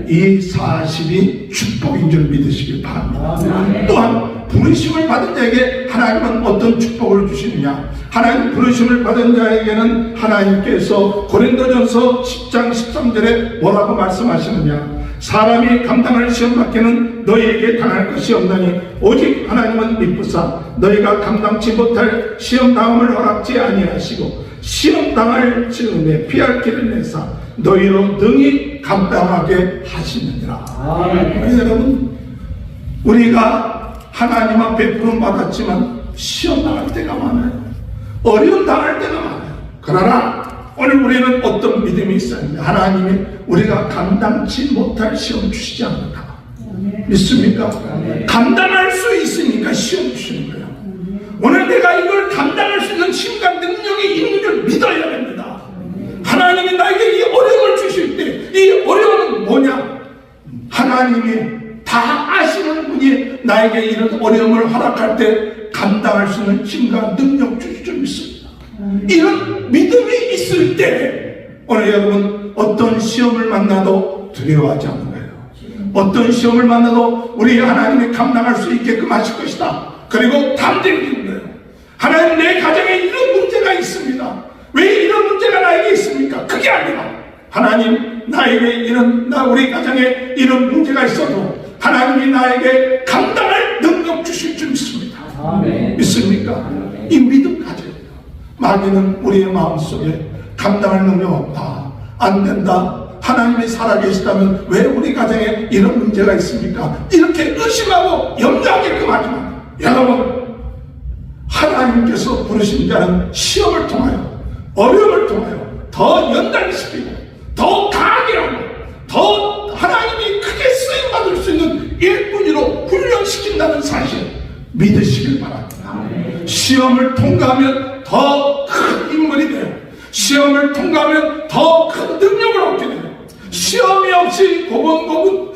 이 사실이 축복인 줄 믿으시길 바랍니다. 또한 부르심을 받은 자에게 하나님은 어떤 축복을 주시느냐? 하나님 부르심을 받은 자에게는 하나님께서 고린도전서 10장 13절에 뭐라고 말씀하시느냐? 사람이 감당할 시험밖에는 너희에게 당할 것이 없나니 오직 하나님은 미쁘사 너희가 감당치 못할 시험당함을 허락지 아니하시고 시험당할 즈음에 피할 길을 내사 너희로 능히 감당하게 하시느니라. 여러분, 우리가 하나님 앞에 부름받았지만 시험당할 때가 많아요. 어려움 당할 때가 많아요. 그러나 오늘 우리는 어떤 믿음이 있어야 합니다. 하나님이 우리가 감당치 못할 시험 주시지 않는다. 믿습니까? 감당할 수 있으니까 시험 주시는 거예요. 오늘 내가 이걸 감당할 수 있는 힘과 능력이 있는 걸 믿어야 됩니다. 하나님이 나에게 이 어려움을 주실 때 이 어려움은 뭐냐? 하나님이 다 아시는 분이 나에게 이런 어려움을 허락할 때 감당할 수 있는 힘과 능력 주실 줄 믿습니다. 이런 믿음이 있을 때 오늘 여러분 어떤 시험을 만나도 두려워하지 않는 거예요. 어떤 시험을 만나도 우리 하나님이 감당할 수 있게끔 하실 것이다. 그리고 담대히 믿는 거예요. 하나님, 내 가정에 이런 문제가 있습니다. 왜 이런 문제가 나에게 있습니까? 그게 아니라 하나님, 나에게 우리 가정에 이런 문제가 있어도 하나님이 나에게 감당할 능력 주실 줄 믿습니다. 아멘. 믿습니까? 아멘. 이 믿음 가져야 돼요. 마귀는 우리의 마음속에 감당할 능력 없다, 안 된다, 하나님이 살아계시다면 왜 우리 가정에 이런 문제가 있습니까? 이렇게 의심하고 염려하게끔 하지만 여러분, 하나님께서 부르신 자는 시험을 통하여 어려움을 통하여 더 연단시키고 더 강하게 하고 더 하나님이 크게 쓰임받을 수 있는 일꾼으로 훈련시킨다는 사실 믿으시길 바랍니다. 시험을 통과하면 더 큰 인물이 돼요. 시험을 통과하면 더 큰 능력을 얻게 돼요. 시험이 없이 고분고분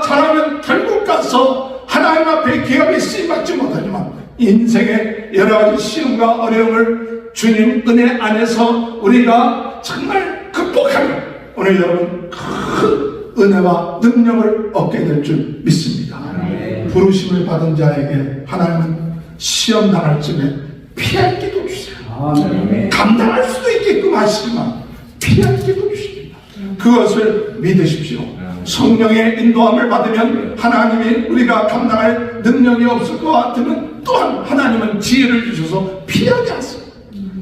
잘하면 결국 가서 하나님 앞에 기업에 쓰임받지 못하지만 인생의 여러 가지 시험과 어려움을 주님 은혜 안에서 우리가 정말 극복하면 오늘 여러분 큰 은혜와 능력을 얻게 될 줄 믿습니다. 부르심을 받은 자에게 하나님은 시험 당할 쯤에 피할 기도 주세요. 감당할 수도 있게끔 하시지만 피할 기도 주십니다. 그것을 믿으십시오. 성령의 인도함을 받으면 하나님이 우리가 감당할 능력이 없을 것 같으면 또한 하나님은 지혜를 주셔서 피하게 하세요.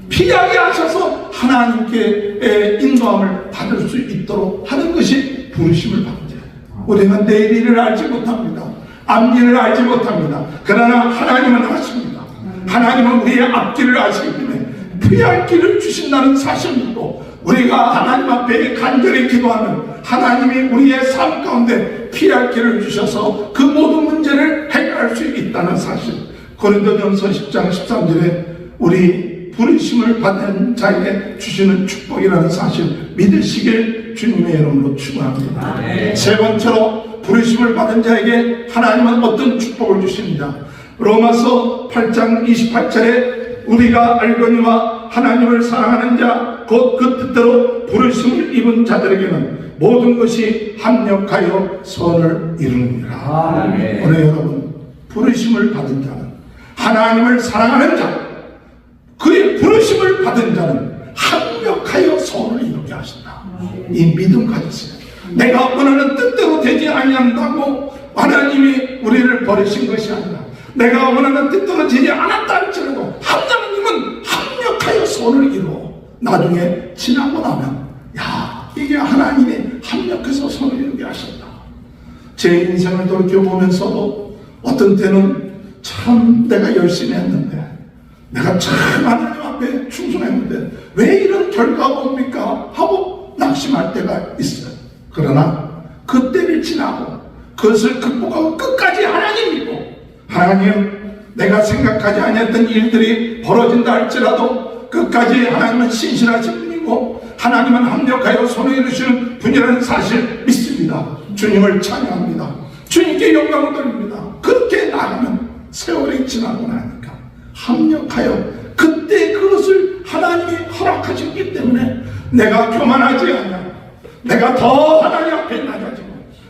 피하게 하셔서 하나님께 인도함을 받을 수 있도록 하는 것이 부르심을 받는 자예요. 우리는 내일 일을 알지 못합니다. 앞일을 알지 못합니다. 그러나 하나님은 아십니다. 하나님은 우리의 앞길을 아시기 때문에 피할 길을 주신다는 사실을 믿고 우리가 하나님 앞에 간절히 기도하면 하나님이 우리의 삶 가운데 피할 길을 주셔서 그 모든 문제를 해결할 수 있다는 사실, 고린도전서 10장 13절에 우리 부르심을 받은 자에게 주시는 축복이라는 사실 믿으시길 주님의 이름으로 축원합니다. 세 번째로 부르심을 받은 자에게 하나님은 어떤 축복을 주십니다. 로마서 8장 28절에 우리가 알거니와 하나님을 사랑하는 자 곧 그 뜻대로 부르심을 입은 자들에게는 모든 것이 합력하여 선을 이루느니라. 오늘 여러분, 부르심을 받은 자는, 하나님을 사랑하는 자, 그의 부르심을 받은 자는 합력하여 선을 이루게 하신다. 이 믿음 가지세요. 내가 원하는 뜻대로 되지 아니한다고 하나님이 우리를 버리신 것이 아니라 내가 원하는 뜻대로 되지 않았다 할지라도 하나님은 합력하여 선을 이루어 나중에 지나고 나면 이게 하나님이 합력해서 선을 이루게 하셨다. 제 인생을 돌이켜보면서도 어떤 때는 참 내가 열심히 했는데, 내가 참 하나님 앞에 충성했는데 왜 이런 결과가 옵니까? 하고 낙심할 때가 있어요. 그러나 그때를 지나고 그것을 극복하고 끝까지 하나님 믿고, 하나님, 내가 생각하지 않았던 일들이 벌어진다 할지라도 끝까지 하나님은 신실하신 분이고 하나님은 합력하여 손을 이루시는 분이라는 사실 믿습니다. 주님을 찬양합니다. 주님께 영광을 돌립니다. 그렇게 나가면 세월이 지나고 나니까 합력하여 그때 그것을 하나님이 허락하셨기 때문에 내가 교만하지 않아, 내가 더 하나님 앞에 낮아지고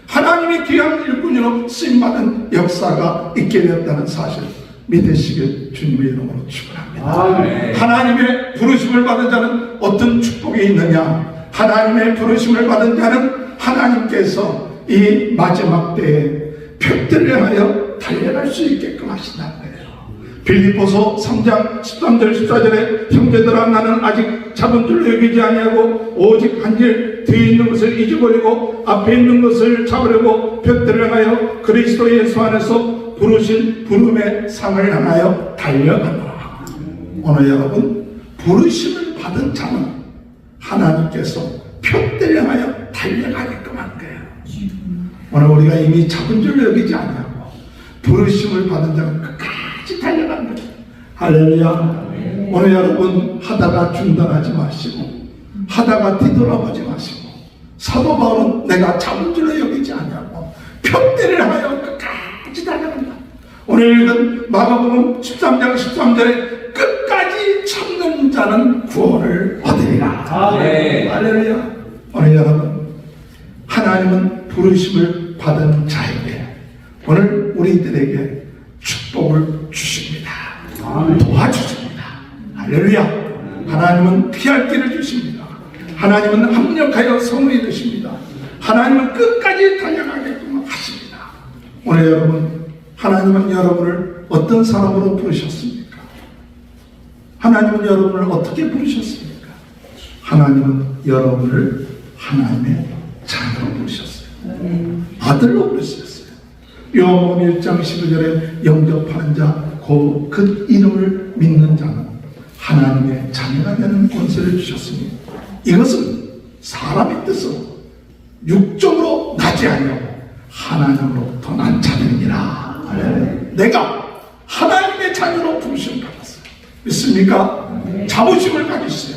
하나님의 귀한 일꾼으로 쓰임받은 역사가 있게 되었다는 사실 믿으시길 주님의 이름으로 축원합니다. 하나님의 부르심을 받은 자는 어떤 축복이 있느냐? 하나님의 부르심을 받은 자는 하나님께서 이 마지막 때에 표대를 향하여 달려갈 수 있게끔 하신다는 거예요. 빌립보서 3장 13절 14절에 형제들아 나는 아직 잡은 줄로 여기지 아니하고 오직 한 길 뒤에 있는 것을 잊어버리고 앞에 있는 것을 잡으려고 표대를 향하여 그리스도 예수 안에서 부르신 부름의 상을 향하여 달려가노라. 오늘 여러분 부르심을 받은 자는 하나님께서 표대를 향하여 달려가게끔 한 거예요. 오늘 우리가 이미 잡은 줄로 여기지 않냐고 부르심을 받은 자는 끝까지 달려가는 거예요. 할렐루야. 오늘 여러분 하다가 중단하지 마시고 하다가 뒤돌아보지 마시고 사도 바울은 내가 잡은 줄로 여기지 않냐고 표대를 향하여 끝까지 달려간다. 오늘 읽은 마가복음 13장 13절에 끝까지 참는 자는 구원을 얻으리라. 네. 할렐루야. 오늘 여러분 하나님은 부르심을 받은 자에게 오늘 우리들에게 축복을 주십니다. 도와주십니다. 할렐루야. 하나님은 피할 길을 주십니다. 하나님은 합력하여 성을 이루십니다. 하나님은 끝까지 달려가게끔 하십니다. 오늘 여러분 하나님은 여러분을 어떤 사람으로 부르셨습니까? 하나님은 여러분을 어떻게 부르셨습니까? 하나님은 여러분을 하나님의 자녀로 부르셨어요. 아들로 부르셨어요. 요한복음 1장 12절에 영접하는 자, 그 이름을 믿는 자는 하나님의 자녀가 되는 권세를 주셨으니 이것은 사람의 뜻으로 육적으로 나지 아니하고 하나님으로부터 난 자들이니라. 내가 하나님의 자녀로 부르심을 받았어요. 믿습니까? 자부심을 가지시오.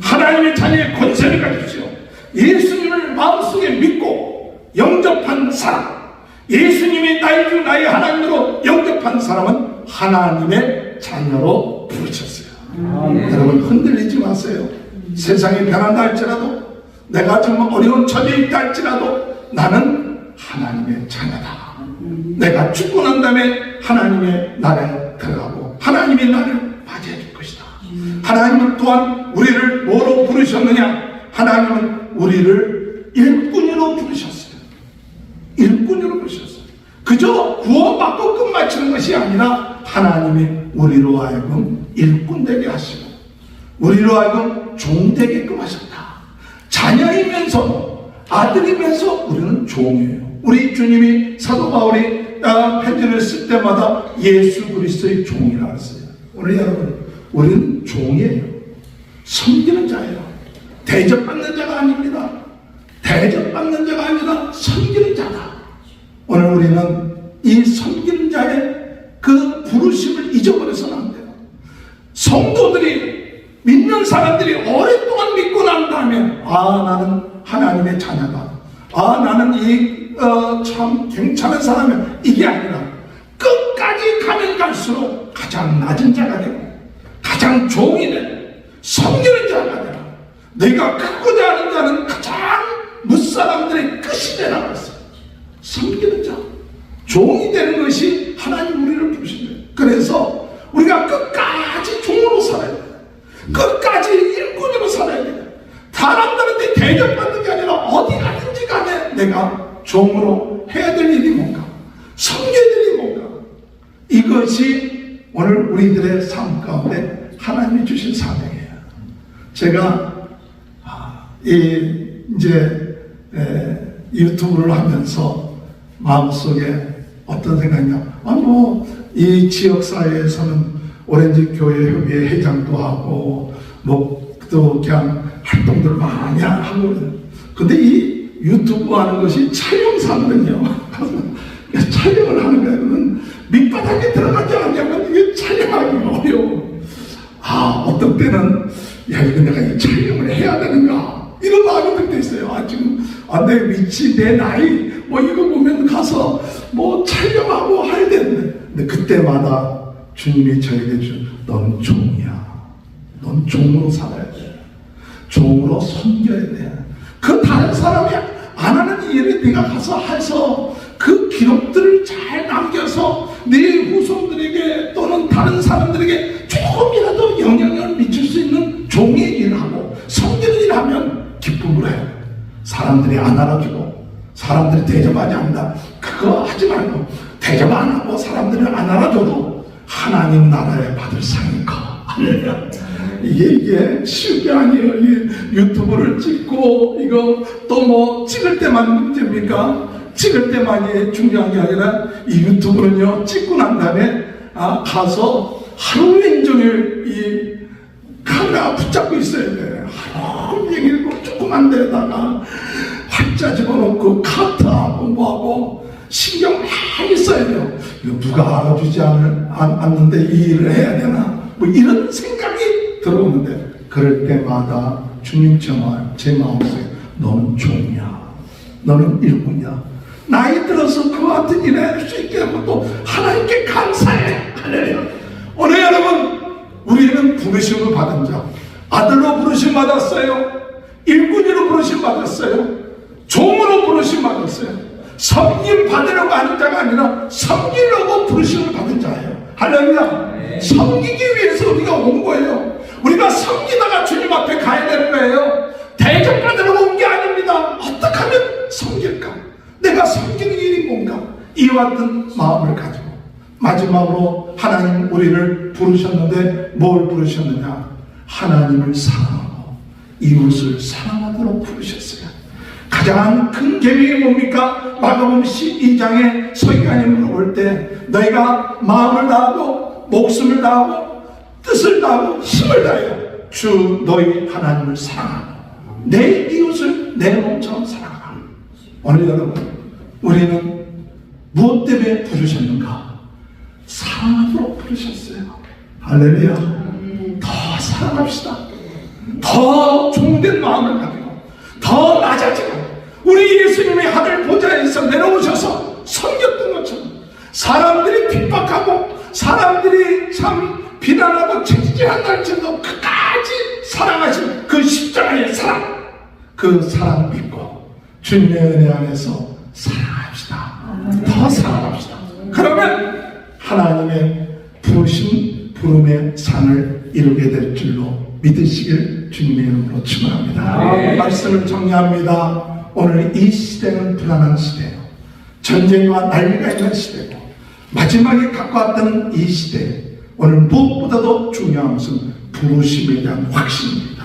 하나님의 자녀의 권세를 가지시오. 예수님을 마음속에 믿고 영접한 사람, 예수님이 나의 주 나의 하나님으로 영접한 사람은 하나님의 자녀로 부르셨어요. 여러분 흔들리지 마세요. 세상이 변한다 할지라도 내가 정말 어려운 처지에 있다 할지라도 나는 하나님의 자녀다. 내가 죽고 난 다음에 하나님의 나라에 들어가고 하나님이 나를 맞이해 줄 것이다. 하나님은 또한 우리를 뭐로 부르셨느냐? 하나님은 우리를 일꾼으로 부르셨어요. 일꾼으로 부르셨어요. 그저 구원받고 끝마치는 것이 아니라 하나님이 우리로 하여금 일꾼 되게 하시고 우리로 하여금 종 되게끔 하셨다. 자녀이면서 아들이면서 우리는 종이에요. 우리 주님이 사도 바울이 편지를 쓸 때마다 예수 그리스도의 종이라고 했어요. 오늘 여러분 우리는 종이에요. 섬기는 자예요. 대접받는 자가 아닙니다. 대접받는 자가 아니라 섬기는 자다. 오늘 우리는 이 섬기는 자의 그 부르심을 잊어버려서는 안 돼요. 성도들이 믿는 사람들이 오랫동안 믿고 난 다음에 나는 하나님의 자녀다. 나는 참 괜찮은 사람이야. 이게 아니라 끝까지 가면 갈수록 가장 낮은 자가 되고 가장 종이 되고 섬기는 자가 되고 내가 크고자 하는 자는 가장 무사람들의 끝이 되라고 했어요. 섬기는 자, 종이 되는 것이 하나님 우리를 부르신 거예요. 그래서 우리가 끝까지 종으로 살아야 돼요. 끝까지 일꾼으로 살아야 돼요. 사람들한테 대접받는 게 아니라 어디 가든지 간에 내가 종으로 해야 될 일이 뭔가, 섬겨야 될 일이 뭔가. 이것이 오늘 우리들의 삶 가운데 하나님이 주신 사명이에요. 제가 이제 유튜브를 하면서 마음속에 어떤 생각이냐, 이 지역사회에서는 오렌지 교회 협의회 회장도 하고 또 그냥 활동들 많이 하고, 근데 이 유튜브 하는 것이 촬영사거든요. 촬영을 하는 거예요. 그러면 밑바닥에 들어가지 않냐면 이게 촬영하기 어려워. 어떤 때는 이거 내가 이 촬영을 해야 되는가 이런 마음이 들 때 있어요. 지금 내 위치, 내 나이 이거 보면 가서 촬영하고 해야 되는데, 근데 그때마다 주님이 저에게 넌 종이야. 넌 종으로 살아야 돼. 종으로 섬겨야 돼. 그 다른 사람이 안 하는 일을 네가 가서 해서 그 기록들을 잘 남겨서 네 후손들에게 또는 다른 사람들에게 조금이라도 영향을 미칠 수 있는 종의 일을 하고 섬기는 일을 하면 기쁨을 해요. 사람들이 안 알아주고 사람들이 사람들이 대접하지 않는다. 그거 하지 말고 대접 안 하고 사람들이 안 알아줘도 하나님 나라에 받을 상이 커. 이게 쉬운 게 아니에요. 이 유튜브를 찍고 이거 또 뭐 찍을 때만 문제입니까? 찍을 때만이 중요한 게 아니라 이 유튜브는요, 찍고 난 다음에 가서 하루 종일 이 카메라 붙잡고 있어야 돼. 하루 종일 그 조그만 데다가 활자 집어넣고 카트하고 뭐하고 신경 많이 써야 돼요. 이거 누가 알아주지 않는데 이 일을 해야 되나? 뭐 이런 생각이 들어오는데, 그럴 때마다 주님 제 마음속에 너는 종이야, 너는 일꾼이야. 나이 들어서 그와 같은 일을 할 수 있게 하고 또 하나님께 감사해. 할렐루야. 오늘 여러분, 우리는 부르심을 받은 자, 아들로 부르심 받았어요, 일꾼으로 부르심 받았어요, 종으로 부르심 받았어요. 섬김 받으려고 하는 자가 아니라 섬기려고 부르심을 받은 자예요. 할렐루야. 섬기기 위해서 우리가 온 거예요. 우리가 섬기다가 주님 앞에 가야 되는 거예요. 대접받으려고 온 게 아닙니다. 어떻게 하면 섬길까? 내가 섬기는 일이 뭔가? 이와 같은 마음을 가지고 마지막으로 하나님 우리를 부르셨는데 뭘 부르셨느냐? 하나님을 사랑하고 이웃을 사랑하도록 부르셨어요. 가장 큰 계명이 뭡니까? 마가복음 12장에 서기관이 물어볼 때 너희가 마음을 다하고 목숨을 다하고 뜻을 다하고 힘을 다하여 주 너희 하나님을 사랑하고 내 이웃을 내 몸처럼 사랑하라. 오늘 여러분, 우리는 무엇 때문에 부르셨는가? 사랑하도록 부르셨어요. 할렐루야. 더 사랑합시다. 더 종된 마음을 가지고 더 낮아지고 우리 예수님이 하늘 보좌에서 내려오셔서 섬겼던 것처럼 사람들이 핍박하고 사람들이 참 비난하고 채찍질한 날쯤도 끝까지 사랑하신 그 십자가의 사랑, 그 사랑 믿고 주님의 은혜 안에서 사랑합시다. 더 사랑합시다. 그러면 하나님의 부름의 산을 이루게 될 줄로 믿으시길 주님의 이름으로 축원합니다. 말씀을 정리합니다. 오늘 이 시대는 불안한 시대예요. 전쟁과 난리가 있는 시대고 마지막에 가까웠던 이 시대에 오늘 무엇보다도 중요한 것은 부르심에 대한 확신입니다.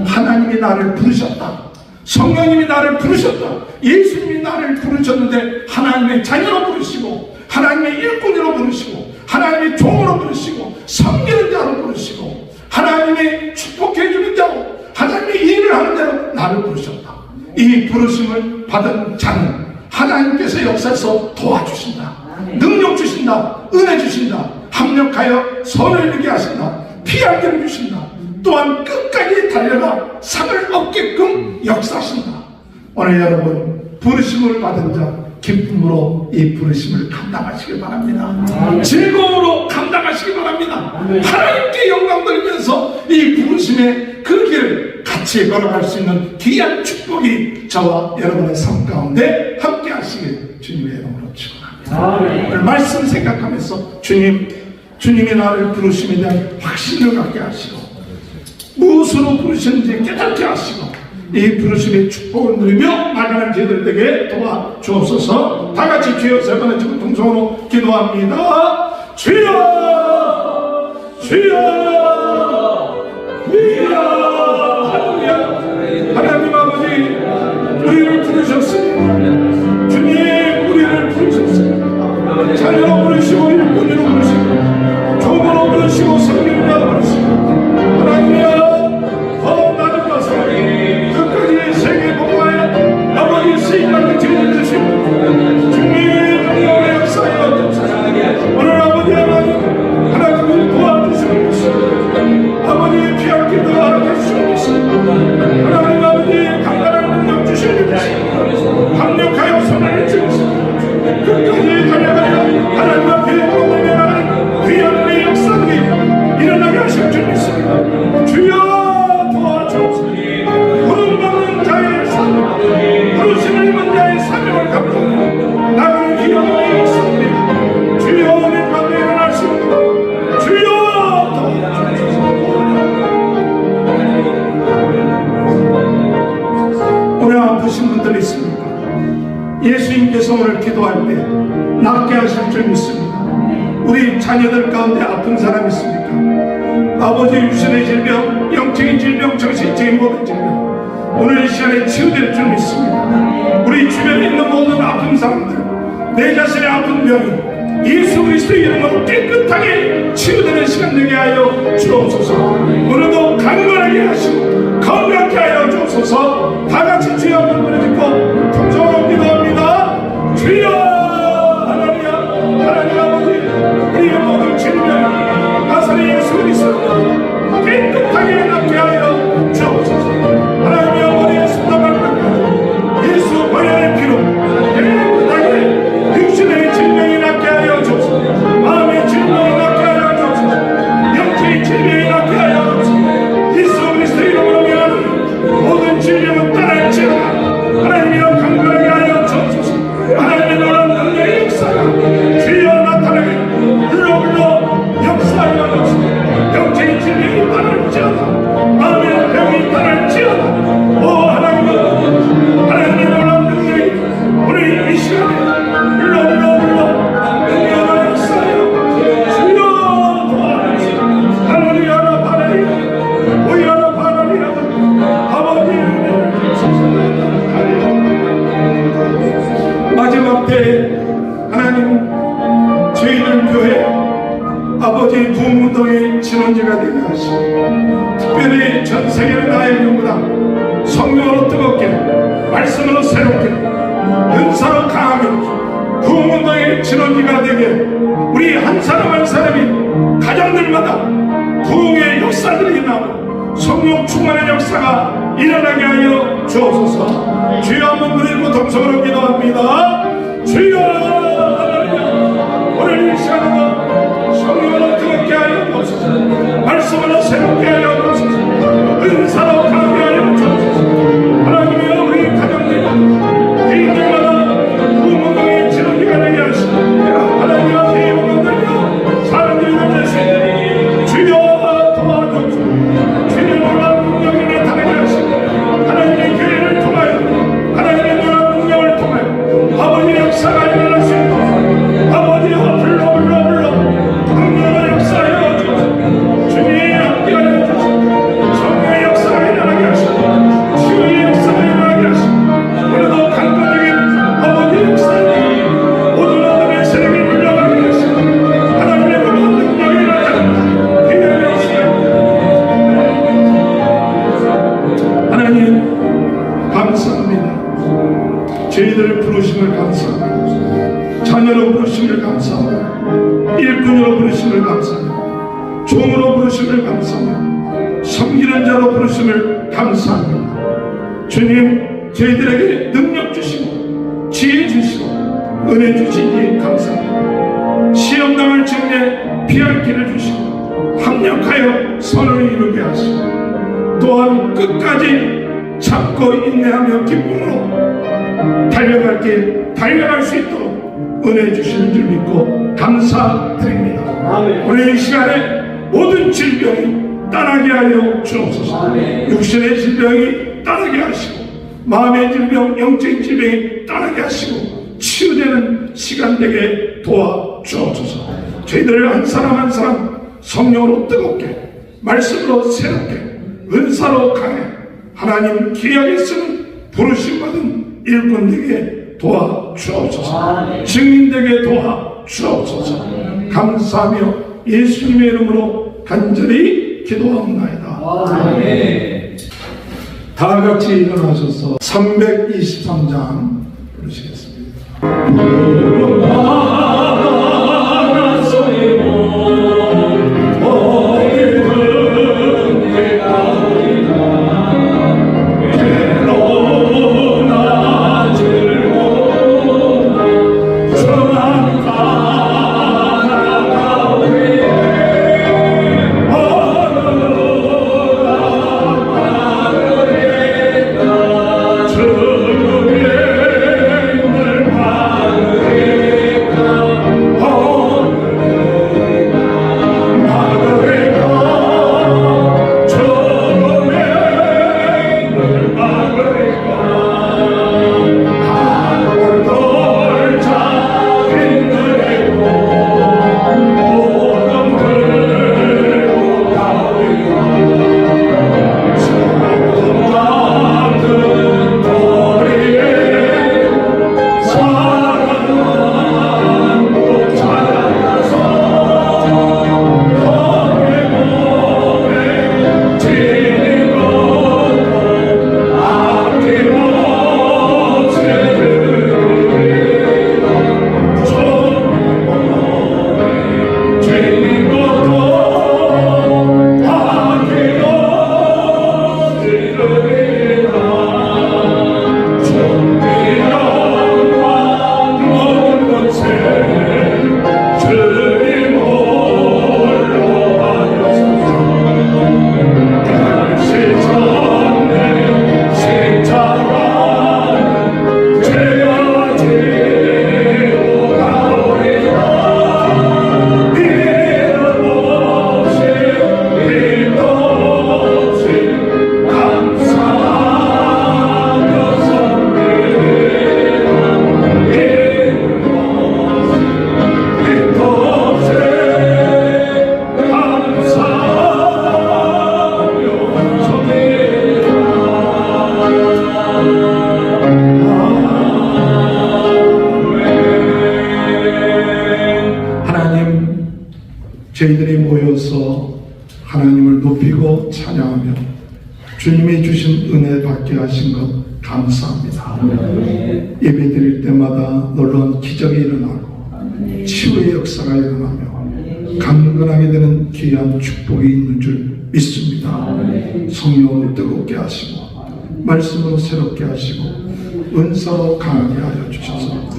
하나님이 나를 부르셨다. 성령님이 나를 부르셨다. 예수님이 나를 부르셨는데 하나님의 자녀로 부르시고 하나님의 일꾼으로 부르시고 하나님의 종으로 부르시고 섬기는 자로 부르시고 하나님의 축복해 주는 자로 하나님의 일을 하는 자로 나를 부르셨다. 이 부르심을 받은 자는 하나님께서 역사에서 도와주신다. 능력 주신다. 은혜 주신다. 합력하여 선을 이루게 하신다. 피할 길을 주신다. 또한 끝까지 달려가 상을 얻게끔 역사하신다. 오늘 여러분, 부르심을 받은 자 기쁨으로 이 부르심을 감당하시기 바랍니다. 즐거움으로 감당하시기 바랍니다. 하나님께 영광 돌리면서 이 부르심의 그 길을 같이 걸어갈 수 있는 귀한 축복이 저와 여러분의 삶 가운데 함께 하시길 주님의 이름으로 축원합니다. 오늘 말씀 생각하면서 주님이 나를 부르심에 대한 확신을 갖게 하시고 무엇으로 부르셨는지 깨닫게 하시고 이 부르심의 축복을 누리며 나가는 저희들에게 도와주옵소서. 다같이 주여 세 번의 지금 동성으로 기도합니다. 주여 주여 주여. 할렐루야. 하나님 아버지, 우리를 부르셨습니다. 주님, 우리를 부르셨습니다. 자녀로 부르시고 일꾼으로 부르시고 종으로 부르시고 성령으로 부르시고 하나님이여, 더 나는 것을 끝까지 세계 복음에 아버지 쓰임받게 주시고 주님의 능력의 역사에 오늘 아버지 하나님을 도와주시옵소서. 아버지 피할 길도 알아주시옵소서. 하나님 아버지 강단한 능력 주시옵소서. 합력하여 손을 주옵소서. 끝까지 달려가려 하나님 가운데 낫게 하실 줄 믿습니다. 우리 자녀들 가운데 아픈 사람 있습니까? 아버지, 유전의 질병, 영적인 질병, 정신적인 모든 질병, 오늘 이 시간에 치유될 줄 믿습니다. 우리 주변에 있는 모든 아픈 사람들, 내 자신의 아픈 병이 예수 그리스도의 이름으로 깨끗하게 치유되는 시간 되게 하여 주옵소서. 오늘도 강건하게 하시고 건강하게 하여 주옵소서. 다 같이 주여 한번 부르짖고 통성으로 기도합니다. 주여 하나님, 하나님 아버지, 우리의 모든 질병 나사렛 예수 그리스도로 깨끗하게 낫게 하여 주옵소서. 하나님의 어머니의 손담을 예수 보혈의 피로 깨끗하게 육신의 질병이 낫게 하여 주옵소서. 마음의 질병이 낫게 하여 주옵소서. 영적인 질병이 낫게 하여 주옵소서. 예수 그리스도의 이름으로 명하는 모든 질병은 떠날지어다. 하나님이여 강건하게 하여 주옵소서. 하나님의 놀라운 능력의 역사가 주여 나타나게 불러 역사하여 주옵소서. 영적인 질병이 떠날지어다. 마음의 병이 떠날지어다. 오 하나님, 하나님의 놀라운 능력이 오늘 이 시간에 불러 능력을 역사하여 주여 도와주시오. 할렐루야 바라리야 보이라 바라리야 아버지의 은혜를 마지막 때에 하나님 저희들 교회 아버지 부흥운동의 진원지가 되게 하시고 특별히 전 세계를 나의 경보다 성령으로 뜨겁게 말씀으로 새롭게 은사로 강하게 부흥운동의 진원지가 되게 우리 한 사람 한 사람이 가정들마다 부흥의 역사들이 나고 성령 충만의 역사가 일어나게 하여 주옵소서. 주여 한번 부르고 동성으로 기도합니다. 주여 하나님, 오늘 이 시간에도 성령으로 뜨겁게 하여 주옵소서. 말씀으로 새롭게 하여 주옵소서. 은사로 강하게 하여 주옵소서. 하나님이여 우리 가정들 개인들마다 부흥운동의 진원지가 되게 하시고 하나님이여 대의원들이여 사람들이 되시고 주여 도와주옵소서. 주의 놀라운 능력이 나타나게 하시고 하나님의 교회를 통하여 하나님의 놀라운 능력을 통하여 아버지의 역사가 일어날 수 있도록 아버지여 불러 강력한 역사하여 주옵소서. 주님의 함께 하여 주옵소서. 성령의 역사가 일어나게 하시고 치유의 역사가 일어나게 하시고 오늘도 강건적인 아버지의 역사에 모든 어둠의 세력이 물러가게 하시고 하나님의 놀라운 능력이 일어나게 기회의 역사에 하나님 감사합니다. 저희들 부르심을 감사합니다. 자녀로 부르심을 감사합니다. 일꾼으로 부르심을 감사합니다. 종으로 부르심을 감사합니다. 섬기는 자로 부르심을 감사합니다. 주님, 저희들에게 능력 주시고 지혜 주시고 은혜 주시니 감사합니다. 시험당할 적에 피할 길을 주시고 합력하여 선을 이루게 하시고 또한 끝까지 참고 인내하며 기쁨으로 달려갈 수 있도록 은혜 주시는 줄 믿고 감사드립니다. 오늘 이 시간에 모든 질병이 떠나게 하여 주옵소서. 육신의 질병이 떠나게 하시고 마음의 질병, 영적인 질병이 떠나게 하시고 치유되는 시간 되게 도와주옵소서. 저희들 한 사람 한 사람 성령으로 뜨겁게 말씀으로 새롭게 은사로 강해 하나님 귀하게 쓰는 부르심받은 일꾼되게 도와주옵소서. 증인되게 도와주옵소서. 감사하며 예수님의 이름으로 간절히 기도합니다. 다 같이 일어나셔서 323장 부르시겠습니다. 저희들이 모여서 하나님을 높이고 찬양하며 주님이 주신 은혜 받게 하신 것 감사합니다. 예배 드릴 때마다 놀라운 기적이 일어나고 치유의 역사가 일어나며 강건하게 되는 귀한 축복이 있는 줄 믿습니다. 성령을 뜨겁게 하시고 말씀으로 새롭게 하시고 은사로 강하게 하여 주셔서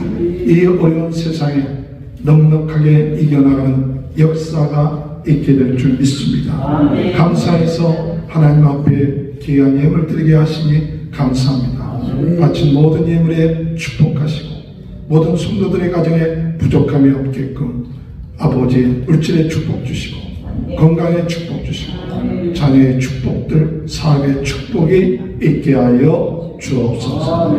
이 어려운 세상에 넉넉하게 이겨나가는 역사가 있게 될 줄 믿습니다. 감사해서 하나님 앞에 귀한 예물 드리게 하시니 감사합니다. 바친 모든 예물에 축복하시고 모든 성도들의 가정에 부족함이 없게끔 아버지의 물질의 축복 주시고 건강의 축복 주시고 자녀의 축복들 사업의 축복이 있게 하여 주옵소서.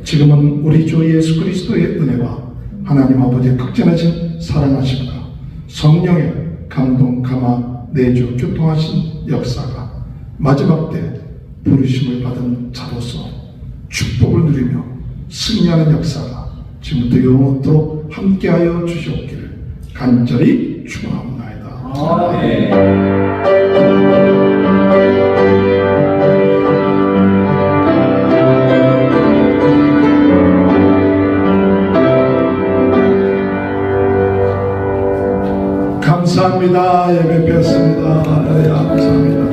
지금은 우리 주 예수 그리스도의 은혜와 하나님 아버지의 극진하신 사랑하심과 성령의 감동 감화 내주 교통하신 역사가 마지막 때 부르심을 받은 자로서 축복을 누리며 승리하는 역사가 지금부터 영원토록 함께하여 주시옵기를 간절히 축원합니다. 감사합니다. 예배 뵙습니다. 감사합니다.